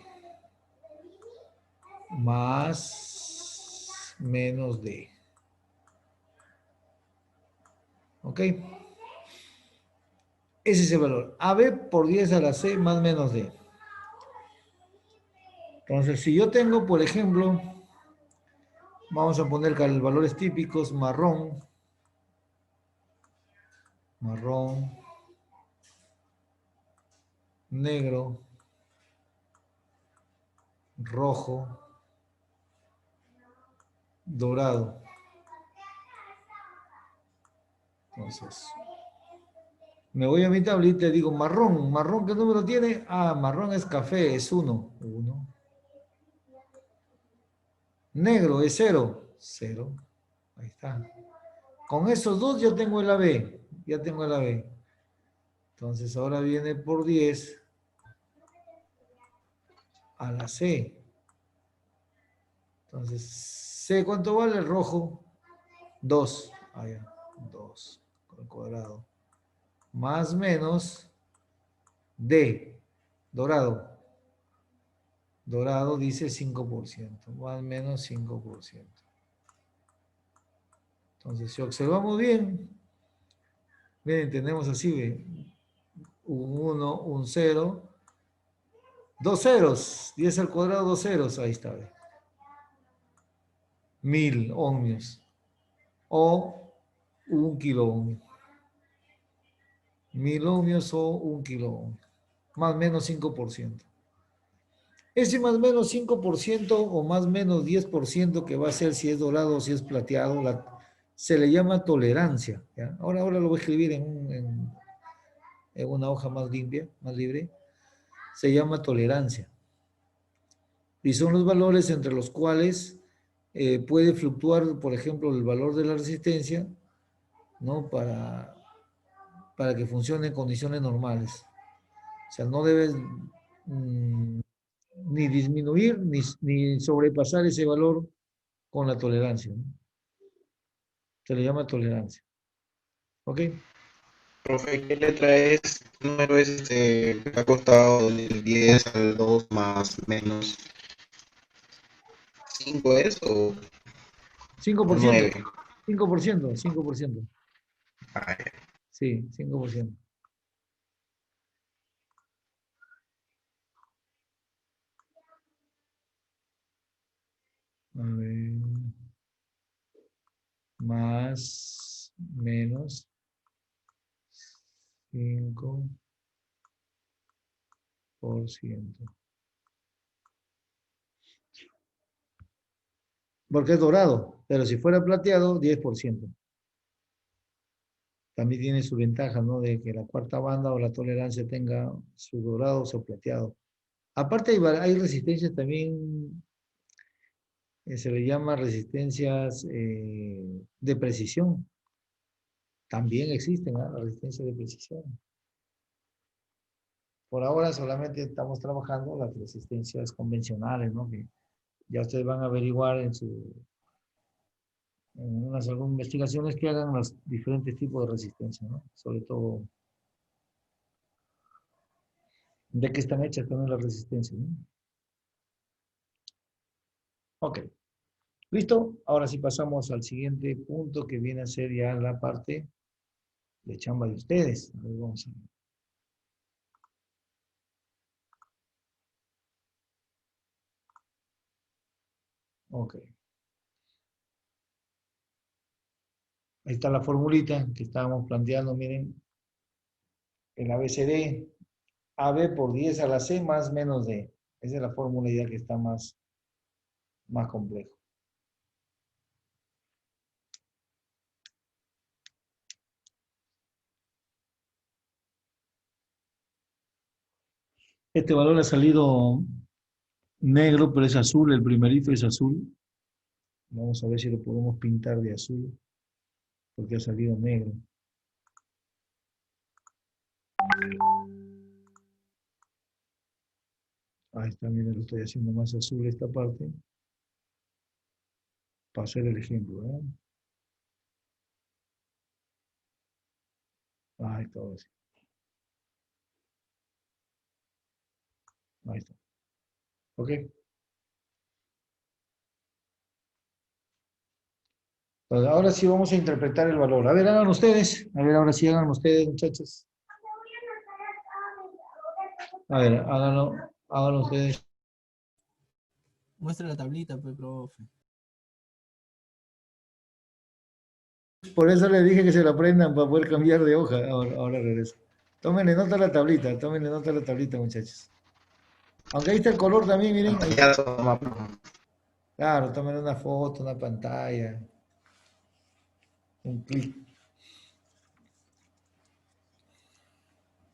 más menos D. ¿Ok? Ese es el valor. AB por 10 a la C más menos D. Entonces, si yo tengo, por ejemplo, vamos a poner valores típicos, marrón, negro, rojo, dorado. Entonces, me voy a mi tablita y digo marrón. ¿Marrón qué número tiene? Ah, marrón es café, es 1. 1. Negro es 0. 0. Ahí está. Con esos dos ya tengo el AB. Ya tengo el AB. Entonces ahora viene por 10 a la C. Entonces, C, ¿cuánto vale el rojo? 2. Ah, ya. 2 al cuadrado. Más menos D, dorado. Dorado dice 5%, más menos 5%. Entonces, si observamos bien, miren, tenemos así, ¿ve? Un 1, un 0, dos ceros, 10 al cuadrado, dos ceros, ahí está, ¿ve? 1000 ohmios o 1 kilo ohmio. 1000 ohmios o 1 kilo ohmio, más o menos 5%. Ese más o menos 5% o más o menos 10% que va a ser si es dorado o si es plateado, se le llama tolerancia. ¿Ya? Ahora lo voy a escribir en una hoja más limpia, más libre. Se llama tolerancia. Y son los valores entre los cuales puede fluctuar, por ejemplo, el valor de la resistencia, ¿no? Para que funcione en condiciones normales. O sea, no debes ni disminuir ni sobrepasar ese valor con la tolerancia, ¿no? Se le llama tolerancia. ¿Ok? Profe, ¿qué letra es? ¿Qué número es que ha costado del 10 al 2 más menos 5 es o 5%. 9? 5%. 5%. Ah, ya. Sí, 5%. A ver. Más, menos, 5%. Porque es dorado, pero si fuera plateado, 10%. También tiene su ventaja, ¿no? De que la cuarta banda o la tolerancia tenga su dorado o su plateado. Aparte hay resistencias también, se le llama resistencias de precisión. También existen, ¿no? Las resistencias de precisión. Por ahora solamente estamos trabajando las resistencias convencionales, ¿no? Que ya ustedes van a averiguar en algunas investigaciones que hagan los diferentes tipos de resistencia, ¿no? Sobre todo, de qué están hechas también las resistencias, ¿no? Ok. ¿Listo? Ahora sí pasamos al siguiente punto que viene a ser ya la parte de chamba de ustedes. A ver, vamos a ver. Ok. Ahí está la formulita que estábamos planteando, miren. El ABCD, AB por 10 a la C más menos D. Esa es la fórmula ya que está más complejo. Este valor ha salido negro, pero es azul. El primerito es azul. Vamos a ver si lo podemos pintar de azul, porque ha salido negro. Ahí está, miren, lo estoy haciendo más azul esta parte, para hacer el ejemplo, ¿eh? Ahí está, ahora sí. Ahí está. ¿Ok? Pues ahora sí vamos a interpretar el valor. A ver, hagan ustedes. A ver, ahora sí hagan ustedes, muchachos. A ver, háganlo ustedes. Muestra la tablita, pues, profe. Por eso les dije que se la aprendan para poder cambiar de hoja. Ahora regreso. Tómenle nota a la tablita, muchachos. Aunque ahí está el color también, miren. Ahí está. Claro, tomen una foto, una pantalla. Un clic.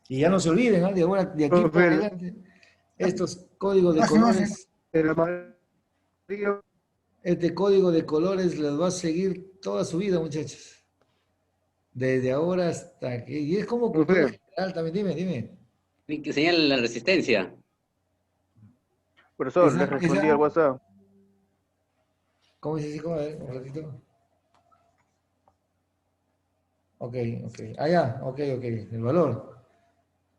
Y ya no se olviden, ¿eh? De aquí para adelante, estos códigos de colores. Este código de colores les va a seguir toda su vida, muchachos. Desde ahora hasta que... Y es como cultura general también, dime. Tiene que señala la resistencia. Profesor, les respondí al WhatsApp. ¿Cómo dice, hijo? A ver, un ratito. Ok. Ah, ya, ok. El valor.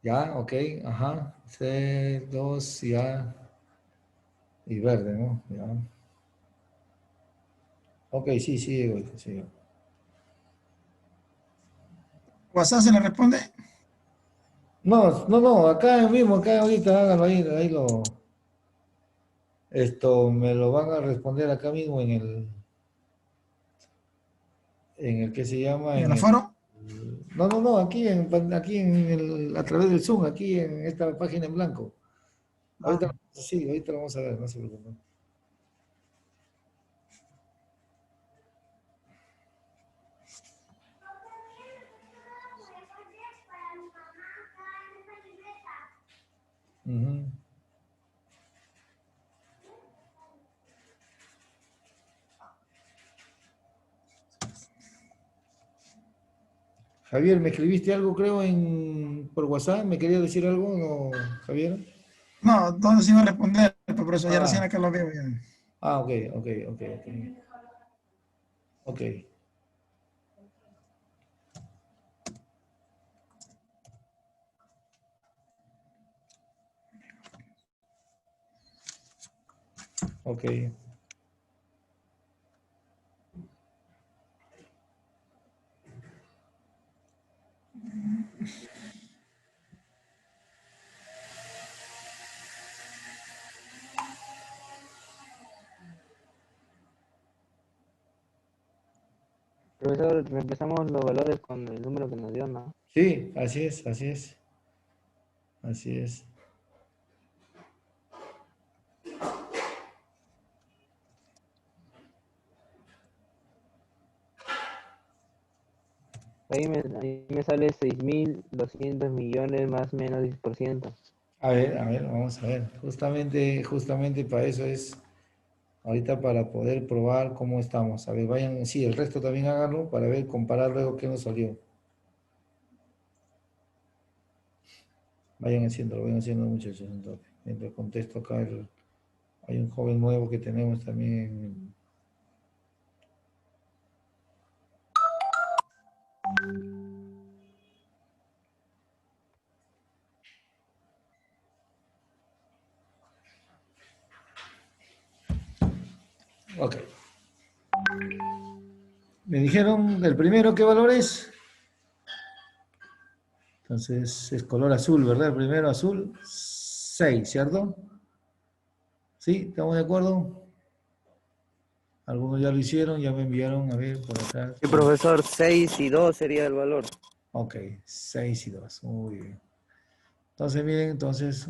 Ya, ok, ajá. C2, ya. Y verde, ¿no? Ya. Ok, sí, sí. ¿WhatsApp se le responde? No, acá mismo, acá ahorita, hágalo ahí me lo van a responder acá mismo en el que se llama, ¿En el foro? no, aquí a través del Zoom, aquí en esta página en blanco. Ahorita, sí, ahorita lo vamos a ver, no se preocupen. Ujú. Javier, ¿me escribiste algo, creo, por WhatsApp? ¿Me querías decir algo, no, Javier? No, todo se iba a responder, pero por eso ya recién Ah, acá lo veo. Ya. ok. Ok. Ok. Profesor, reemplazamos los valores con el número que nos dio, ¿no? Sí, así es. Ahí me sale 6.200 millones más menos 10%. A ver, vamos a ver. Justamente para eso es ahorita para poder probar cómo estamos. A ver, vayan, sí, el resto también háganlo para ver, comparar luego qué nos salió. Vayan haciendo muchachos. Entonces, mientras contesto acá, hay un joven nuevo que tenemos también. Ok. Me dijeron el primero, ¿qué valor es? Entonces es color azul, ¿verdad? El primero azul, 6, ¿cierto? ¿Sí? ¿Estamos de acuerdo? Algunos ya lo hicieron, ya me enviaron, a ver, por acá. Sí, profesor, 6 y 2 sería el valor. Ok, 6 y 2, muy bien. Entonces, miren,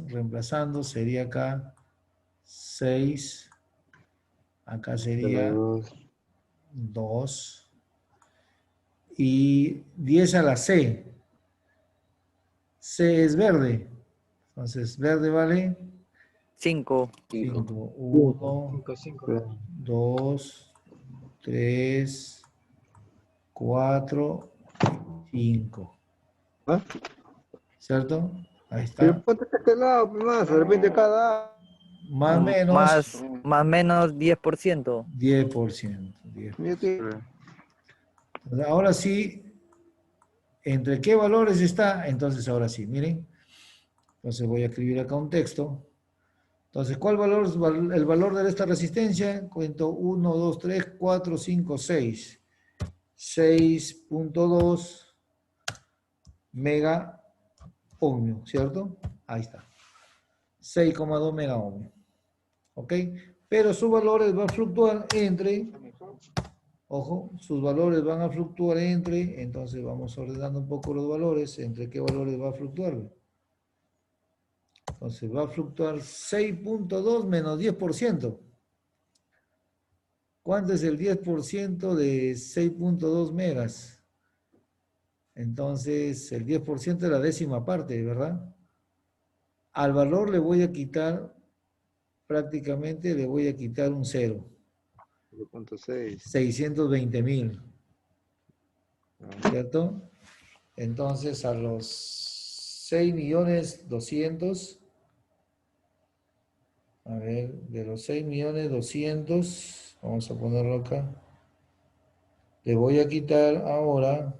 reemplazando, sería acá 6, acá sería 2, y 10 a la C. C es verde, entonces verde vale 5. 5. 1, 2, 3, 4, 5. ¿Cierto? Ahí Pero está. ponte a este lado, pues, más, de repente cada... Más o menos Más menos 10%. 10%. Mira que- Ahora sí, ¿entre qué valores está? Entonces, ahora sí, miren. Entonces voy a escribir acá un texto. Entonces, ¿cuál valor es el valor de esta resistencia? Cuento 1, 2, 3, 4, 5, 6. 6.2 mega ohmio, ¿cierto? Ahí está. 6,2 mega ohmio. ¿Ok? Pero sus valores van a fluctuar entre, ojo, sus valores van a fluctuar entre, entonces vamos ordenando un poco los valores, entre qué valores va a fluctuar. Entonces va a fluctuar 6.2 menos 10%. ¿Cuánto es el 10% de 6.2 megas? Entonces el 10% es la décima parte, ¿verdad? Al valor le voy a quitar, prácticamente le voy a quitar un 0. 0.6. 620.000. ¿cierto? Entonces a los 6.200.000, a ver, de los 6.200.000, vamos a ponerlo acá, le voy a quitar ahora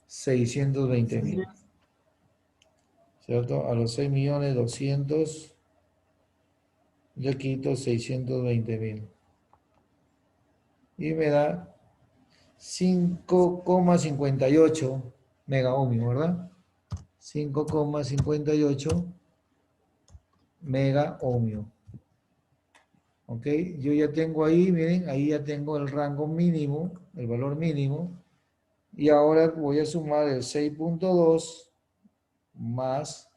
620.000, ¿cierto? A los 6.200.000 le quito 620.000 y me da 5,58 mega ohmio, ¿verdad? 5,58 mega ohmio. ¿Ok? Yo ya tengo ahí, miren, ahí ya tengo el rango mínimo, el valor mínimo. Y ahora voy a sumar el 6.2 más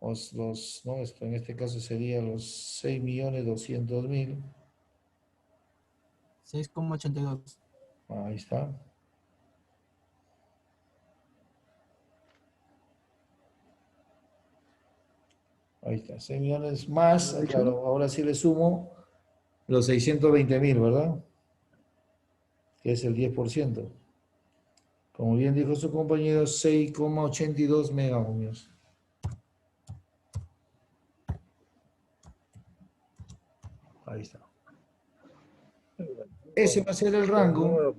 ¿no? Esto en este caso sería los 6.200.000. 6,82. Ahí está. Ahí está, 6 millones más, claro, ahora sí le sumo los 620.000, ¿verdad? Que es el 10%. Como bien dijo su compañero, 6,82 mega ohmios. Ahí está. Ese va a ser el rango.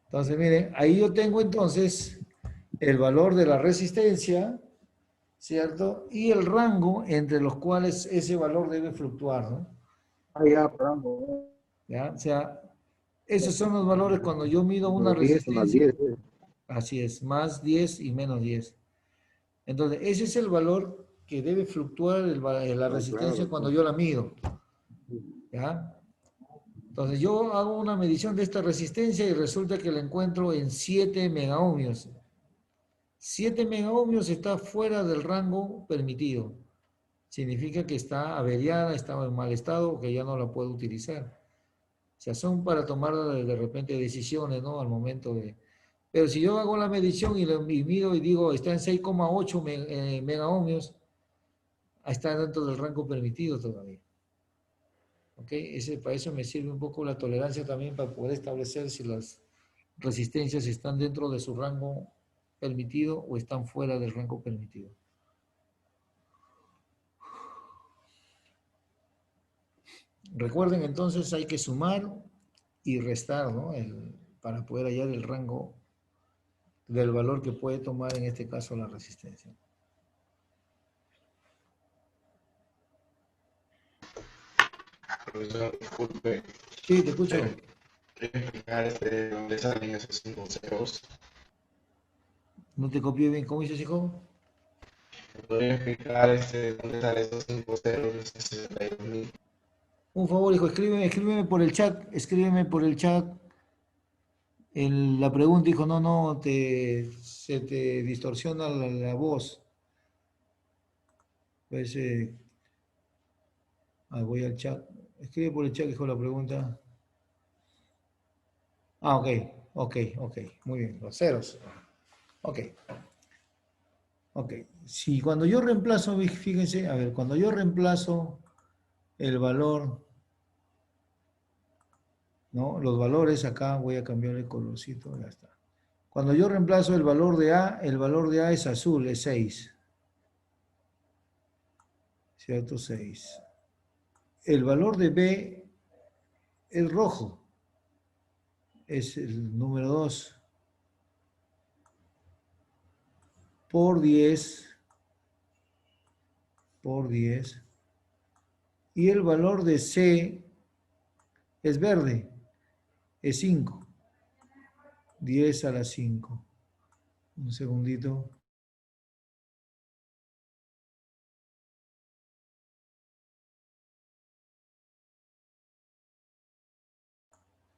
Entonces, miren, ahí yo tengo entonces el valor de la resistencia, ¿cierto? Y el rango entre los cuales ese valor debe fluctuar, ¿no? ¿Ya? O sea, esos son los valores cuando yo mido una resistencia. Así es, más 10 y menos 10. Entonces, ese es el valor que debe fluctuar la resistencia cuando yo la mido. ¿Ya? Entonces, yo hago una medición de esta resistencia y resulta que la encuentro en 7 megaohmios. 7 megaohmios está fuera del rango permitido. Significa que está averiada, está en mal estado, que ya no la puedo utilizar. O sea, son para tomar de repente decisiones, ¿no? Al momento de... Pero si yo hago la medición y mido y digo, está en 6,8 megaohmios, está dentro del rango permitido todavía. ¿Ok? Para eso me sirve un poco la tolerancia también para poder establecer si las resistencias están dentro de su rango permitido o están fuera del rango permitido. Recuerden, entonces hay que sumar y restar, ¿no? Para poder hallar el rango del valor que puede tomar en este caso la resistencia. Profesor, disculpe. Sí, te escucho. ¿Puede explicar de dónde salen esos 5 ceros? No te copié bien. ¿Cómo dices, hijo? ¿Podría explicar dónde salen esos 5 ceros de 62.000? Un favor, hijo, escríbeme por el chat. Escríbeme por el chat la pregunta, hijo. No, se te distorsiona la voz. Pues, voy al chat. Escribe por el chat, hijo, la pregunta. Ah, ok. Muy bien, los ceros. Ok. Si cuando yo reemplazo, fíjense, a ver, cuando yo reemplazo el valor, ¿no? Los valores acá, voy a cambiar el colorcito, ya está. Cuando yo reemplazo el valor de A es azul, es 6. ¿Cierto? 6. El valor de B es rojo, es el número 2. Por 10. Y el valor de C es verde, es 5. 10 a la 5. Un segundito.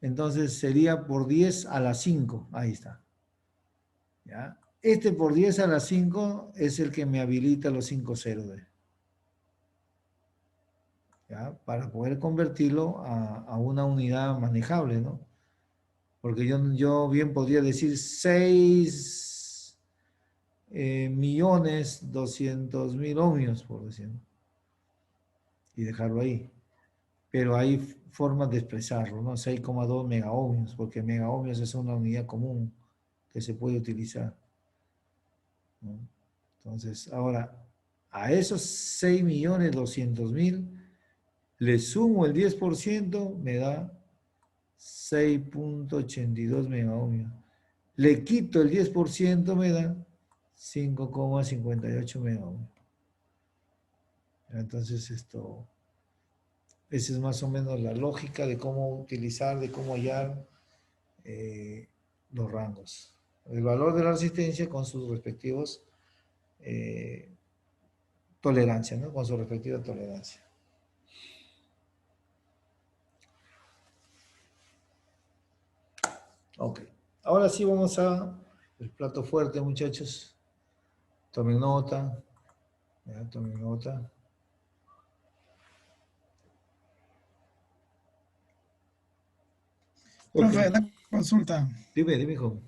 Entonces sería por 10 a la 5. Ahí está. ¿Ya? Este por 10 a la 5 es el que me habilita los 5 ceros. ¿Ya? Para poder convertirlo a una unidad manejable, ¿no? Porque yo bien podría decir 6.200.000 ohmios, por decirlo. Y dejarlo ahí. pero hay formas de expresarlo, ¿no? 6,2 megaohmios, porque megaohmios es una unidad común que se puede utilizar, ¿no? Entonces, ahora, a esos 6.200.000 le sumo el 10%, me da 6,82 megaohmios. Le quito el 10%, me da 5,58 megaohmios. Entonces, esa es más o menos la lógica de cómo utilizar, de cómo hallar los rangos. El valor de la resistencia con sus respectivos tolerancias, ¿no? Con su respectiva tolerancia. Ok. Ahora sí vamos a el plato fuerte, muchachos. Tomen nota. Ya, tomen nota. Ok. Profe, la consulta. Dime, hijo.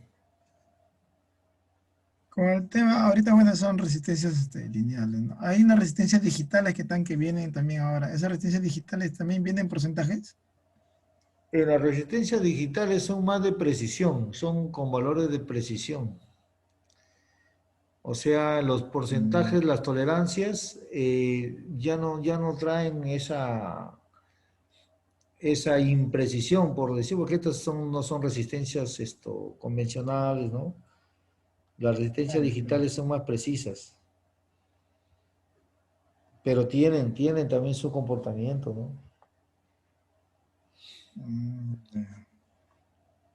Con el tema, ahorita, bueno, son resistencias lineales, ¿no? Hay unas resistencias digitales que vienen también ahora. ¿Esas resistencias digitales también vienen en porcentajes? Las resistencias digitales son más de precisión, son con valores de precisión. O sea, los porcentajes, las tolerancias, ya no traen esa imprecisión, por decir, porque estas no son resistencias convencionales, ¿no? Las resistencias digitales son más precisas, pero tienen también su comportamiento, ¿no?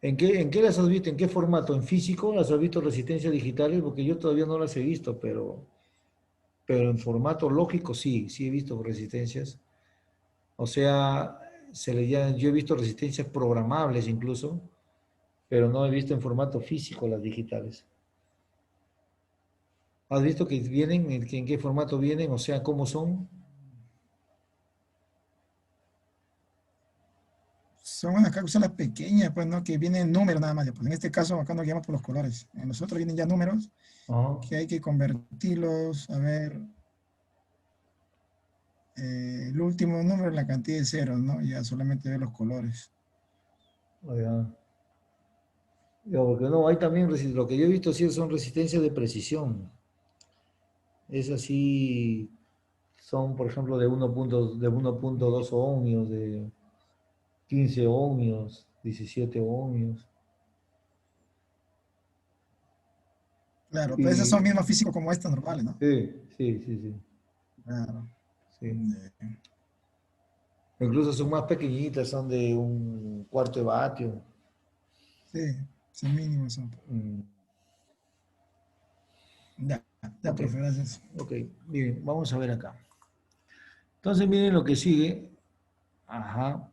¿En qué las has visto? ¿En qué formato? ¿En físico las has visto resistencias digitales? Porque yo todavía no las he visto, pero en formato lógico sí he visto resistencias. O sea, yo he visto resistencias programables incluso, pero no he visto en formato físico las digitales. ¿Has visto que vienen, en qué formato vienen? O sea, ¿cómo son? Son unas cápsulas pequeñas, pues, ¿no? Que vienen números nada más. Ya, pues, en este caso, acá nos guiamos por los colores. En los otros vienen ya números Ajá. que hay que convertirlos. A ver, el último número es la cantidad de ceros, ¿no? Ya solamente ve los colores. Ya. Ya, porque no, hay también, lo que yo he visto sí son resistencias de precisión. Esas sí son, por ejemplo, de 1,2 ohmios, de 15 ohmios, 17 ohmios. Claro, pero esas son Y, mismos físicos como estas normales, ¿no? sí. Claro. Sí. Incluso son más pequeñitas, son de 1/4 de vatio. Sí, son mínimos son. Mm, Ya, ok, profe, gracias. ok, bien, vamos a ver acá. Entonces miren lo que sigue. Ajá.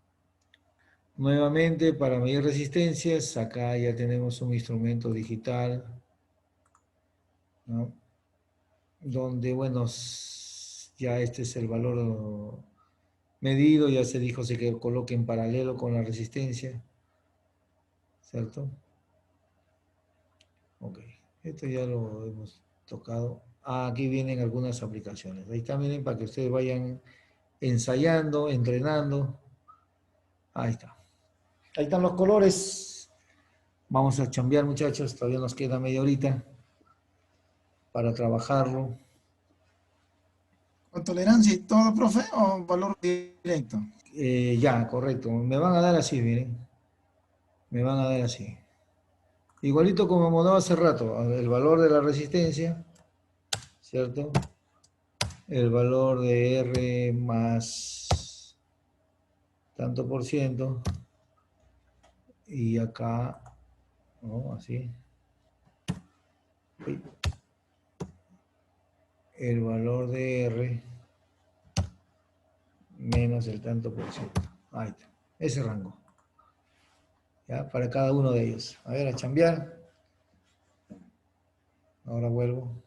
Nuevamente, para medir resistencias, acá ya tenemos un instrumento digital, ¿no? Donde, bueno, ya este es el valor medido, ya se dijo se que coloque en paralelo con la resistencia, ¿cierto? Ok, esto ya lo hemos tocado. Aquí vienen algunas aplicaciones. Ahí está, miren, para que ustedes vayan ensayando, entrenando. Ahí está. Ahí están los colores. Vamos a chambear, muchachos. Todavía nos queda media horita para trabajarlo. ¿Con tolerancia y todo, profe, o valor directo? Ya, correcto. Me van a dar así, miren. Me van a dar así. Igualito como hemos dado hace rato. El valor de la resistencia, ¿cierto? El valor de R más tanto por ciento. Y acá, ¿no? Así. Uy. El valor de R menos el tanto por ciento. Ahí está. Ese rango. ¿Ya? Para cada uno de ellos. A ver, a chambear. Ahora vuelvo.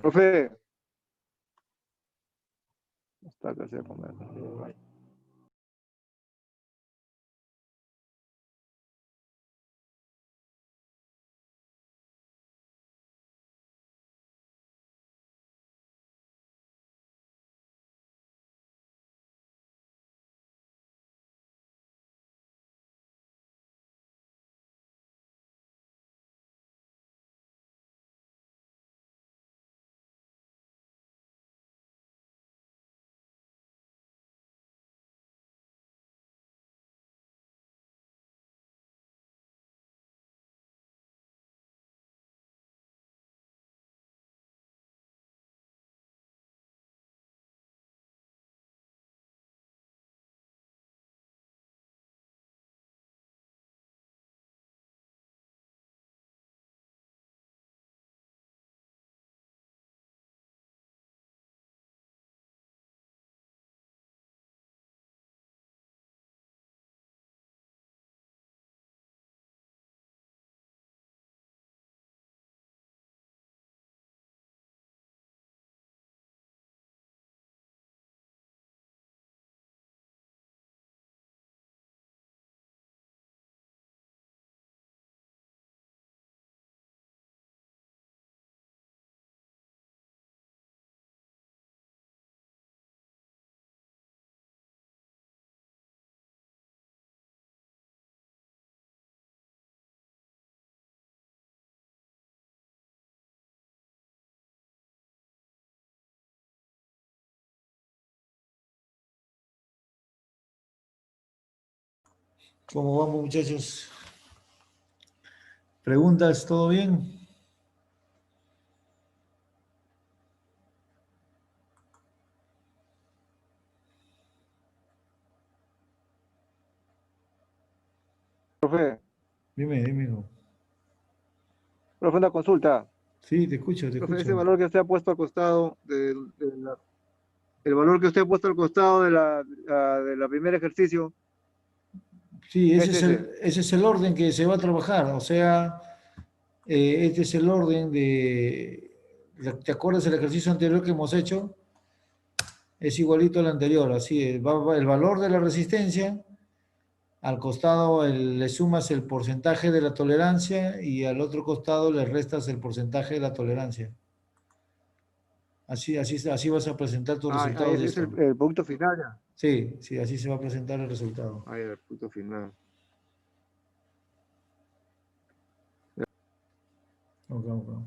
Profe. Está que se comer. ¿Cómo vamos, muchachos? ¿Preguntas? ¿Todo bien? Profe, Dime, hijo. profe, una consulta. Sí, te escucho, te Profe, ese escucho. valor que usted ha puesto al costado el valor que usted ha puesto al costado de la primer ejercicio, Sí, es ese. ese es el orden que se va a trabajar. O sea, este es el orden de... ¿Te acuerdas del ejercicio anterior que hemos hecho? Es igualito al anterior, así es. Va el valor de la resistencia, al costado le sumas el porcentaje de la tolerancia y al otro costado le restas el porcentaje de la tolerancia. Así vas a presentar tu resultado de Ese es esto. el punto final ya. Sí, así se va a presentar el resultado. El punto final. Ok.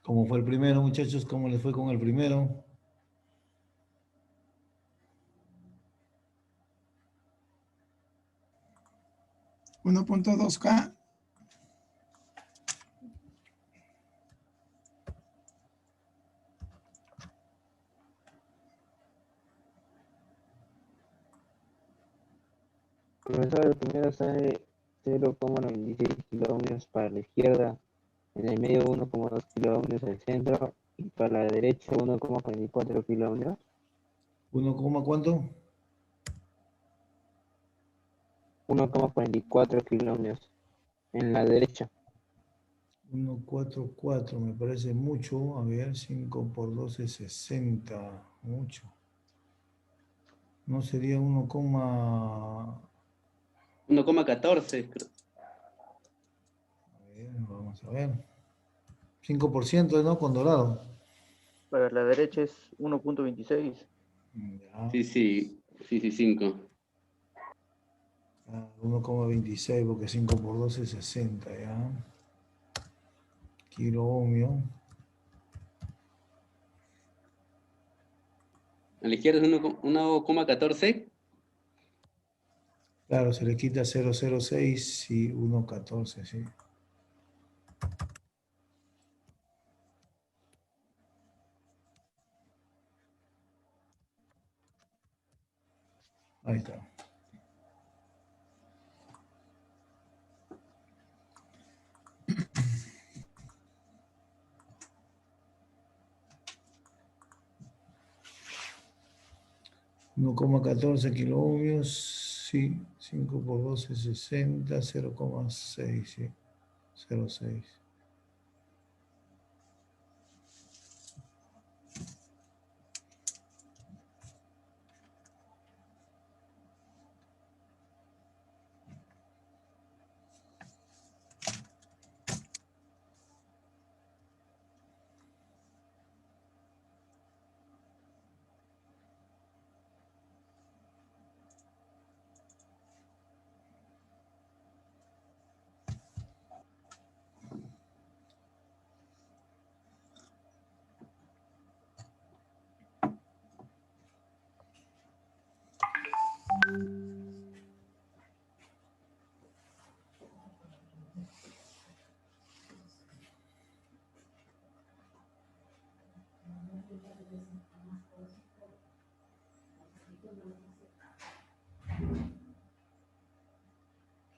¿Cómo fue el primero, muchachos? ¿Cómo les fue con el primero? $1.2K. Profesor, el primero sale 0,96 kiloohmios para la izquierda, en el medio 1,2 kiloohmios al centro y para la derecha 1,44 kiloohmios. ¿1, cuánto? 1,44 kiloohmios en la derecha. 1,44 me parece mucho. A ver, 5 por 12, 60. Mucho. ¿No sería 1,14. Vamos a ver. 5%, ¿no? Con dorado. Para la derecha es 1.26. Ya. Sí, 5. 1,26 porque 5 por 12 es 60, ¿ya? Kilo ohmio. A la izquierda es 1,14. Claro, se le quita 0,06 y 1,14, sí. Ahí está. $1,14 kilo ohmios, sí, 5 por 12, 60, 0,6, sí, 0,6.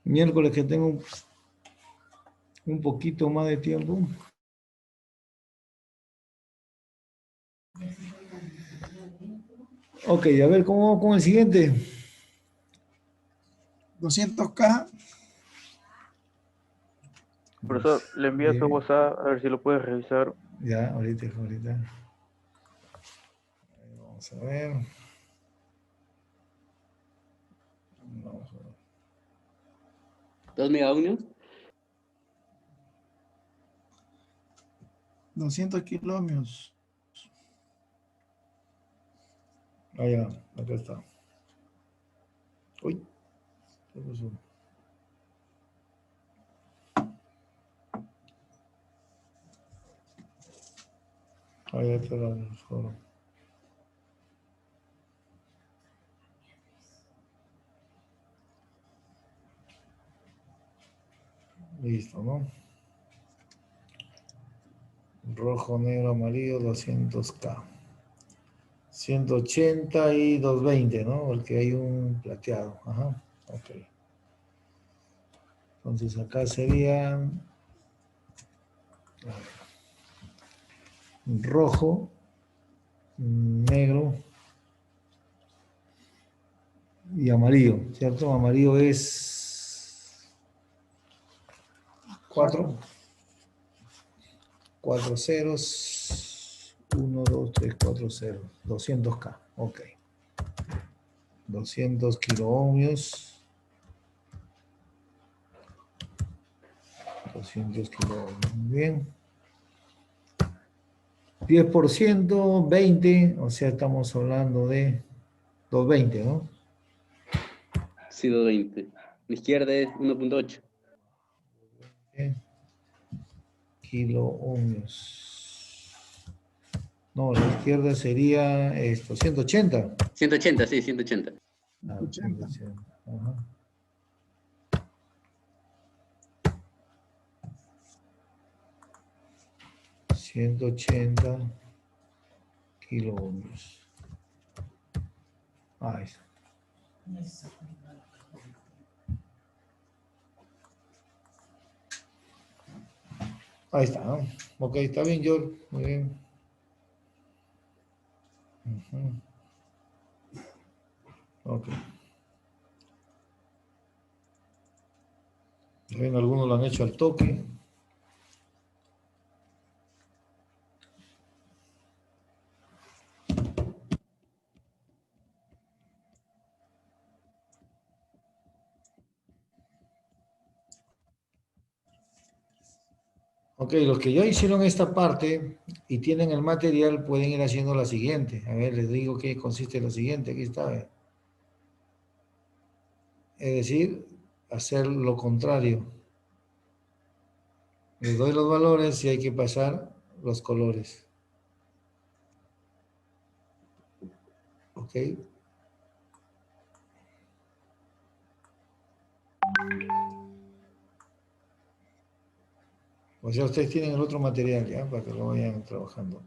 Miércoles que tengo un poquito más de tiempo. Ok, a ver, ¿cómo vamos con el siguiente? 200K. Profesor, le envío a su WhatsApp a ver si lo puedes revisar. Ya, ahorita. Vamos a ver. Vamos a ver. 2 megaohmios. 200 kiloohmios. Ah, ya, acá está. Uy, ¿qué pasó? Ahí está el foro. Listo, ¿no? Rojo, negro, amarillo, 200K. 180 y 220, ¿no? Porque hay un plateado. Ajá, ok. Entonces acá serían rojo, negro y amarillo, ¿cierto? Amarillo es 4 ceros, 1, 2, 3, 4 ceros, 200K, ok. 200 kiloohmios. 200 kiloohmios, muy bien. 10%, 20, o sea, estamos hablando de 220, ¿no? Sí, 220. La izquierda es 1,8. Kiloohmios. No, la izquierda sería esto, 180. 180, sí, 180. Ah, 180. Ajá. $180 kiloohmios. Ahí está. Ahí está, ¿no? Ok, está bien, George. Muy bien. Ujú. Ok. Bien, algunos lo han hecho al toque. Ok, los que ya hicieron esta parte y tienen el material pueden ir haciendo la siguiente. A ver, les digo qué consiste la siguiente. Aquí está. Es decir, hacer lo contrario. Les doy los valores y hay que pasar los colores. Ok. O sea, ustedes tienen el otro material ya para que lo vayan trabajando.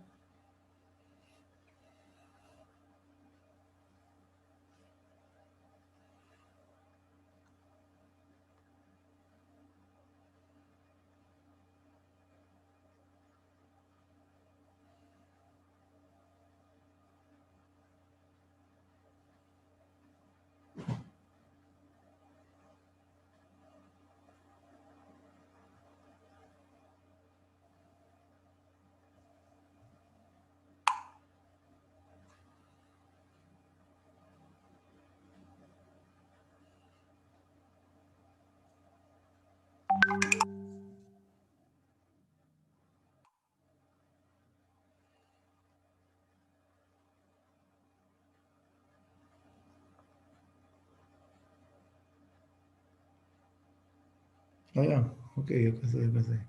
Ah, ya. Ok, yo qué sé, yo qué sé.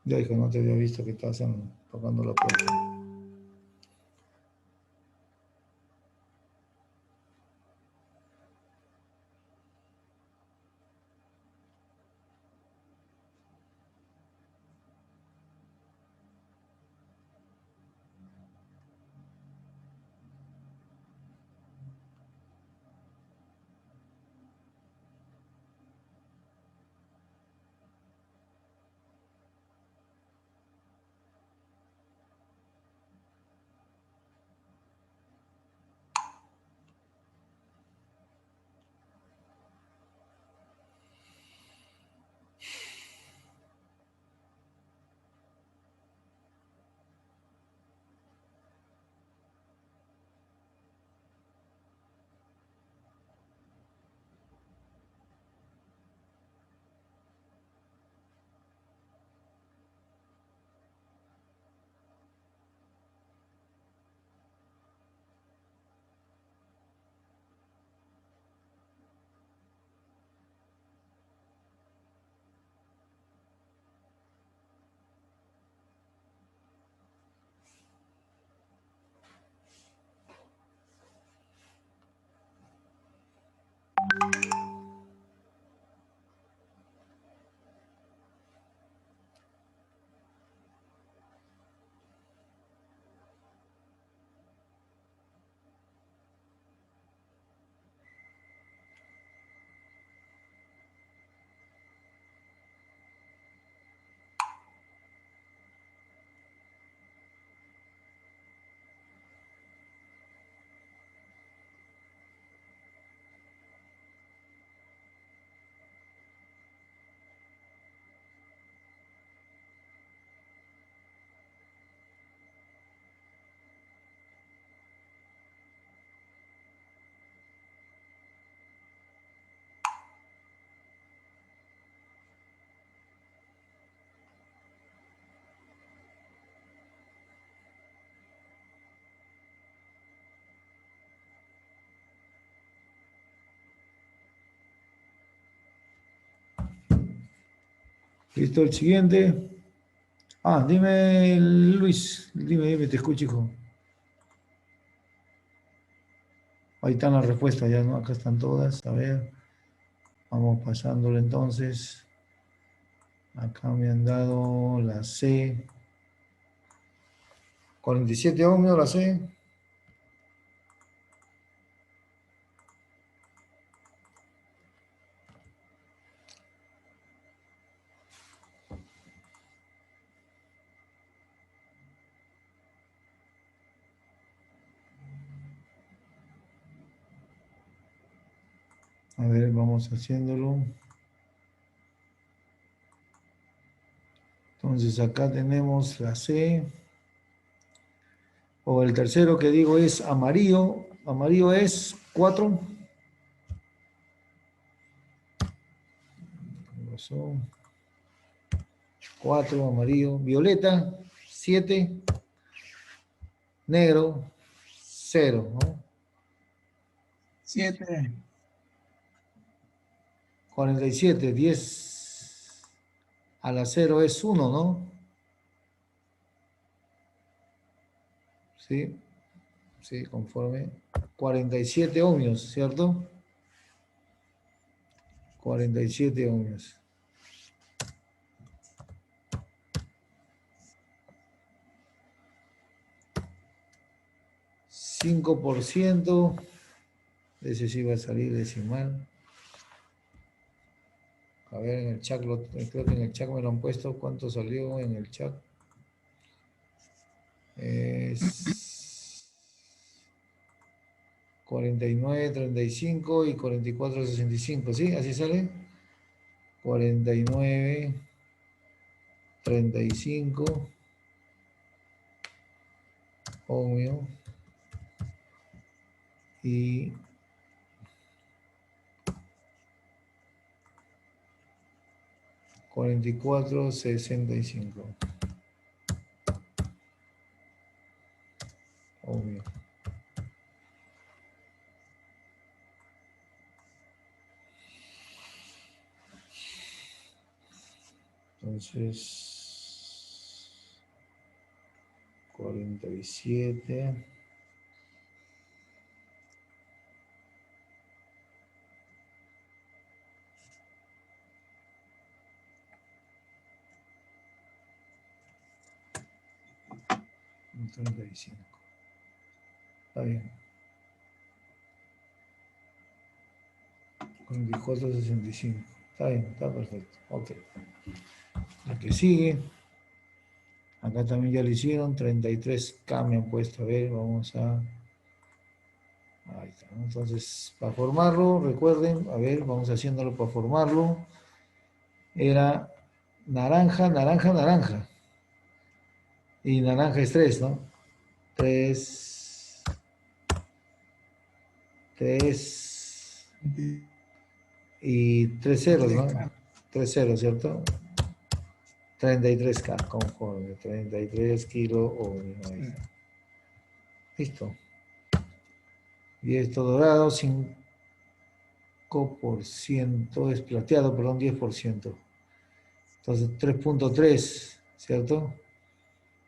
Ya, hijo, no te había visto que estabas tocando la puerta. ¿Listo el siguiente? Ah, dime, Luis, dime, te escucho, hijo. Ahí están las respuestas ya, ¿no? Acá están todas. A ver, vamos pasándolo entonces. Acá me han dado la C. 47 ohmios, la C. A ver, vamos haciéndolo. Entonces acá tenemos la C. O el tercero que digo es amarillo. Amarillo es 4. 4, amarillo. Violeta, 7. Negro, 0, ¿no? 7. 47, 10 a la 0 es 1, ¿no? Sí, sí, conforme. 47 ohmios, ¿cierto? 47 ohmios. $5%. Ese sí va a salir decimal. A ver, en el chat, creo que en el chat me lo han puesto. ¿Cuánto salió en el chat? Es 49.35 y 44.65, ¿sí? ¿Así sale? 49.35 ohmio y 44.65 ohmio. Entonces, 47. Y 35. Está bien. 44.65. Está bien, está perfecto. Ok. La que sigue. Acá también ya lo hicieron. 33K me han puesto. A ver, vamos a... Ahí está, ¿no? Entonces, para formarlo, recuerden, a ver, vamos haciéndolo para formarlo. Era naranja, naranja, naranja. Y naranja es 3, ¿no? 3 y 3 ceros, ¿no? 3 ceros, ¿cierto? 33K, conforme. 33 kilo ohmios. Ahí está. Listo. Y esto dorado, 5% es plateado, perdón, 10%. Entonces 3.3, ¿cierto?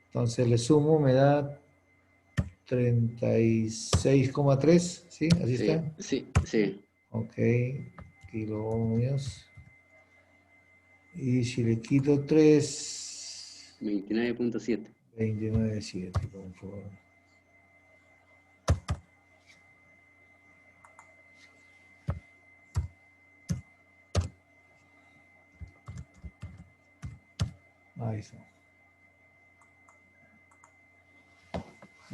Entonces le sumo, me da 36,3, ¿sí? ¿Así Sí, está? sí, sí. Ok, kilo ohmios. Y si le quito 3, 29.7. 29,7, conforme. Ahí está.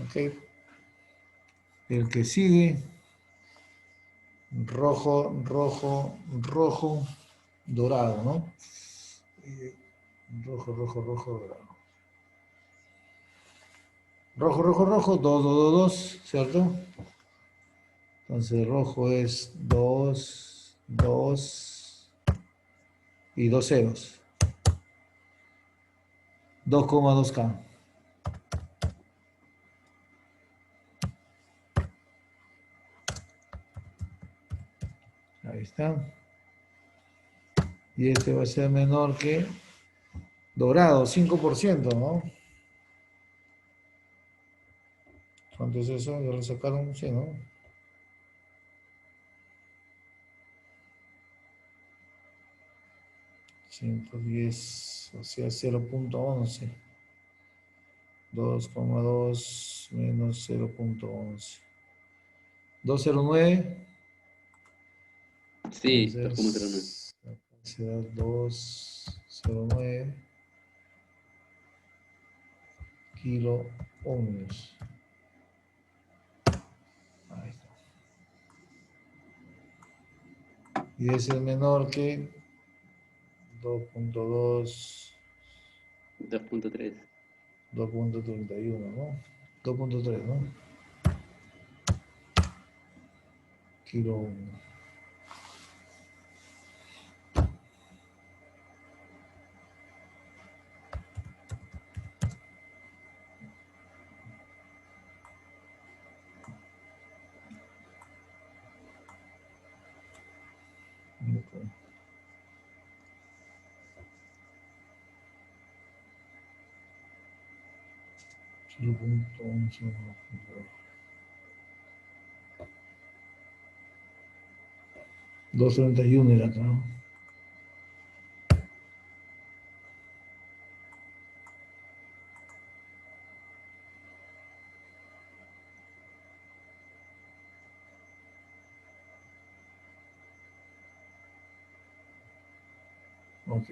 Ok. El que sigue, rojo, rojo, rojo, dorado, ¿no? Rojo, rojo, rojo, dorado. Rojo, rojo, rojo, 2, 2, 2, 2, ¿cierto? Entonces rojo es 2, 2 y 2 ceros. 2,2K. Ahí está. Y este va a ser menor que Dorado, 5%, ¿no? ¿Cuánto es eso? Ya lo sacaron, sí, ¿no? 110, o sea, 0.11. 2,2 menos 0.11. 209. Sí, Entonces, 2,09. acá se da 209 kilo ohmios. Ahí está. Y ese es menor que 2.2, 2,3. 2.31, ¿no? 2.3, ¿no? Kilo ohmio. Ok. Kilo punto 11, 231 era acá, ¿no? Ok.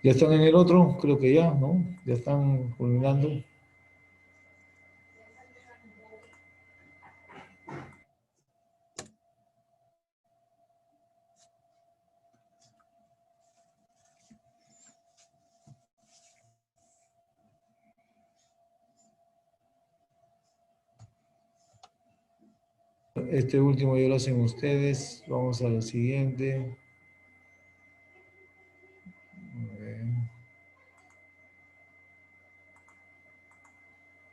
¿Ya están en el otro? Creo que ya, ¿no? Ya están culminando. Este último ya lo hacen ustedes. Vamos a lo siguiente. A ver.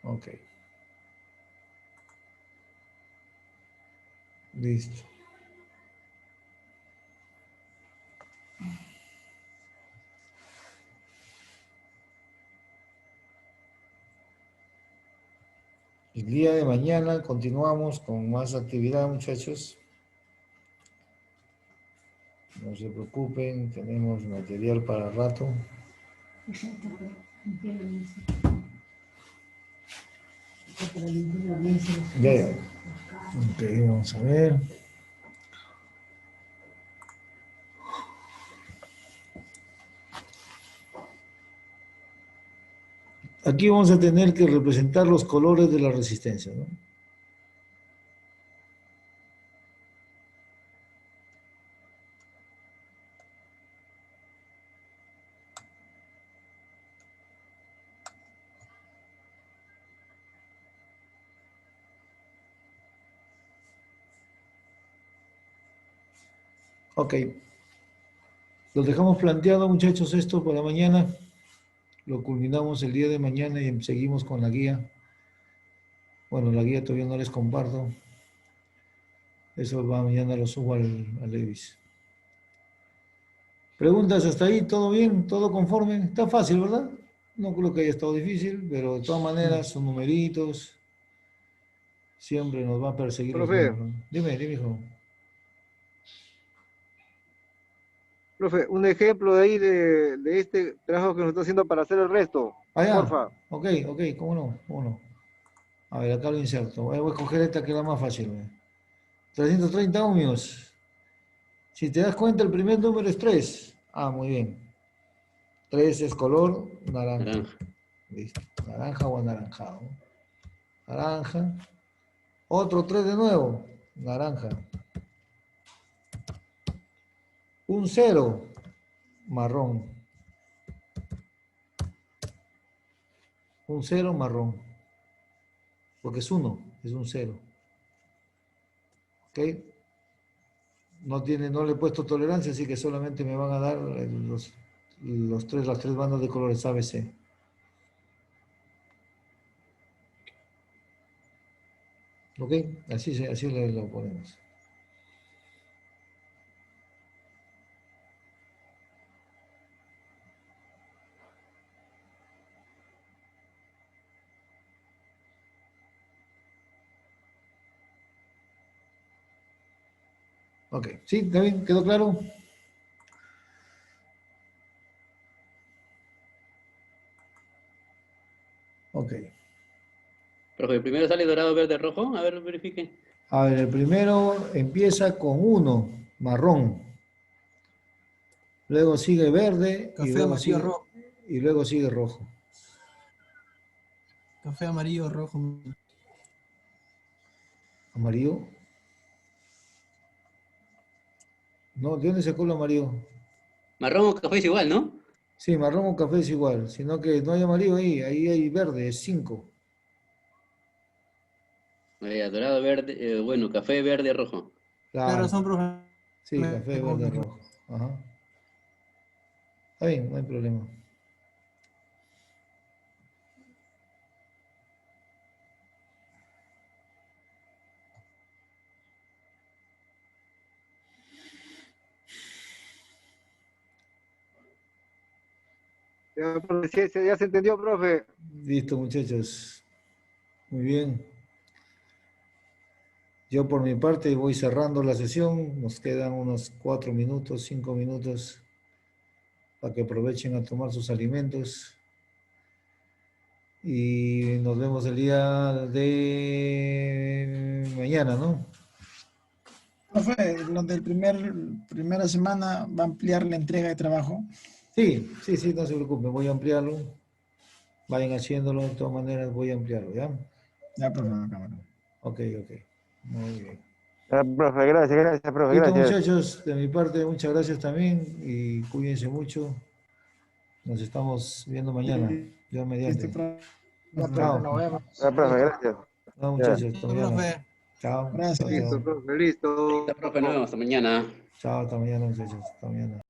Ok. Listo. El día de mañana continuamos con más actividad, muchachos. No se preocupen, tenemos material para rato. Ya, ya. Ok, vamos a ver. Aquí vamos a tener que representar los colores de la resistencia, ¿no? Ok. Los dejamos planteado, muchachos, esto para mañana. Lo culminamos el día de mañana y seguimos con la guía. Bueno, la guía todavía no les comparto. Eso va mañana, lo subo al Levis. ¿Preguntas hasta ahí? ¿Todo bien? ¿Todo conforme? Está fácil, ¿verdad? No creo que haya estado difícil, pero de todas maneras son numeritos. Siempre nos va a perseguir los Profe, números. Dime, hijo. profe, un ejemplo de ahí de este trabajo que nos está haciendo para hacer el resto. Ah, ya. Porfa. Ok, ¿cómo no? ¿Cómo no? A ver, acá lo inserto. Voy a coger esta que es la más fácil. 330 ohmios. Si te das cuenta, el primer número es 3. Ah, muy bien. 3 es color naranja. Naranja. Listo. Naranja o anaranjado. Naranja. Otro 3 de nuevo. Naranja. Un 0. Marrón. Un 0 marrón. Porque es 1. Es un 0. ¿Ok? No le he puesto tolerancia, así que solamente me van a dar las tres bandas de colores ABC. ¿Ok? Así lo ponemos. Ok, ¿sí? ¿Está bien? ¿Quedó claro? Ok. Profe, primero sale dorado, verde, rojo. A ver, verifique. A ver, el primero empieza con 1, marrón. Luego sigue verde Café, amarillo, rojo. y luego sigue rojo. Café, amarillo, rojo. ¿Amarillo? No, ¿de dónde sacó el amarillo? Marrón o café es igual, ¿no? Sí, marrón o café es igual, sino que no hay amarillo ahí hay verde, es 5. Dorado, verde, bueno, café, verde, rojo. Tiene Claro, razón, profe. sí, café, verde, rojo. Ajá. Está bien, no hay problema. Ya, profe, ya se entendió, profe. Listo, muchachos. Muy bien. Yo por mi parte voy cerrando la sesión. Nos quedan unos 4 minutos, 5 minutos para que aprovechen a tomar sus alimentos. Y nos vemos el día de mañana, ¿no? Profe, lo del primera semana va a ampliar la entrega de trabajo. Sí, no se preocupen, voy a ampliarlo. Vayan haciéndolo, de todas maneras voy a ampliarlo, ¿ya? Ya, profe, cámara. Ok. Muy bien. Ah, profe, gracias, profe, Listo, gracias. muchachos, de mi parte, muchas gracias también y cuídense mucho. Nos estamos viendo mañana. Dios mediante. Chao. Nos vemos. Ah, profe, gracias. No, muchachos, hasta mañana. Profe. Chao. Gracias. Listo, profe, listo. Listo, profe, nos vemos hasta mañana. Chao, hasta mañana, muchachos. Hasta mañana.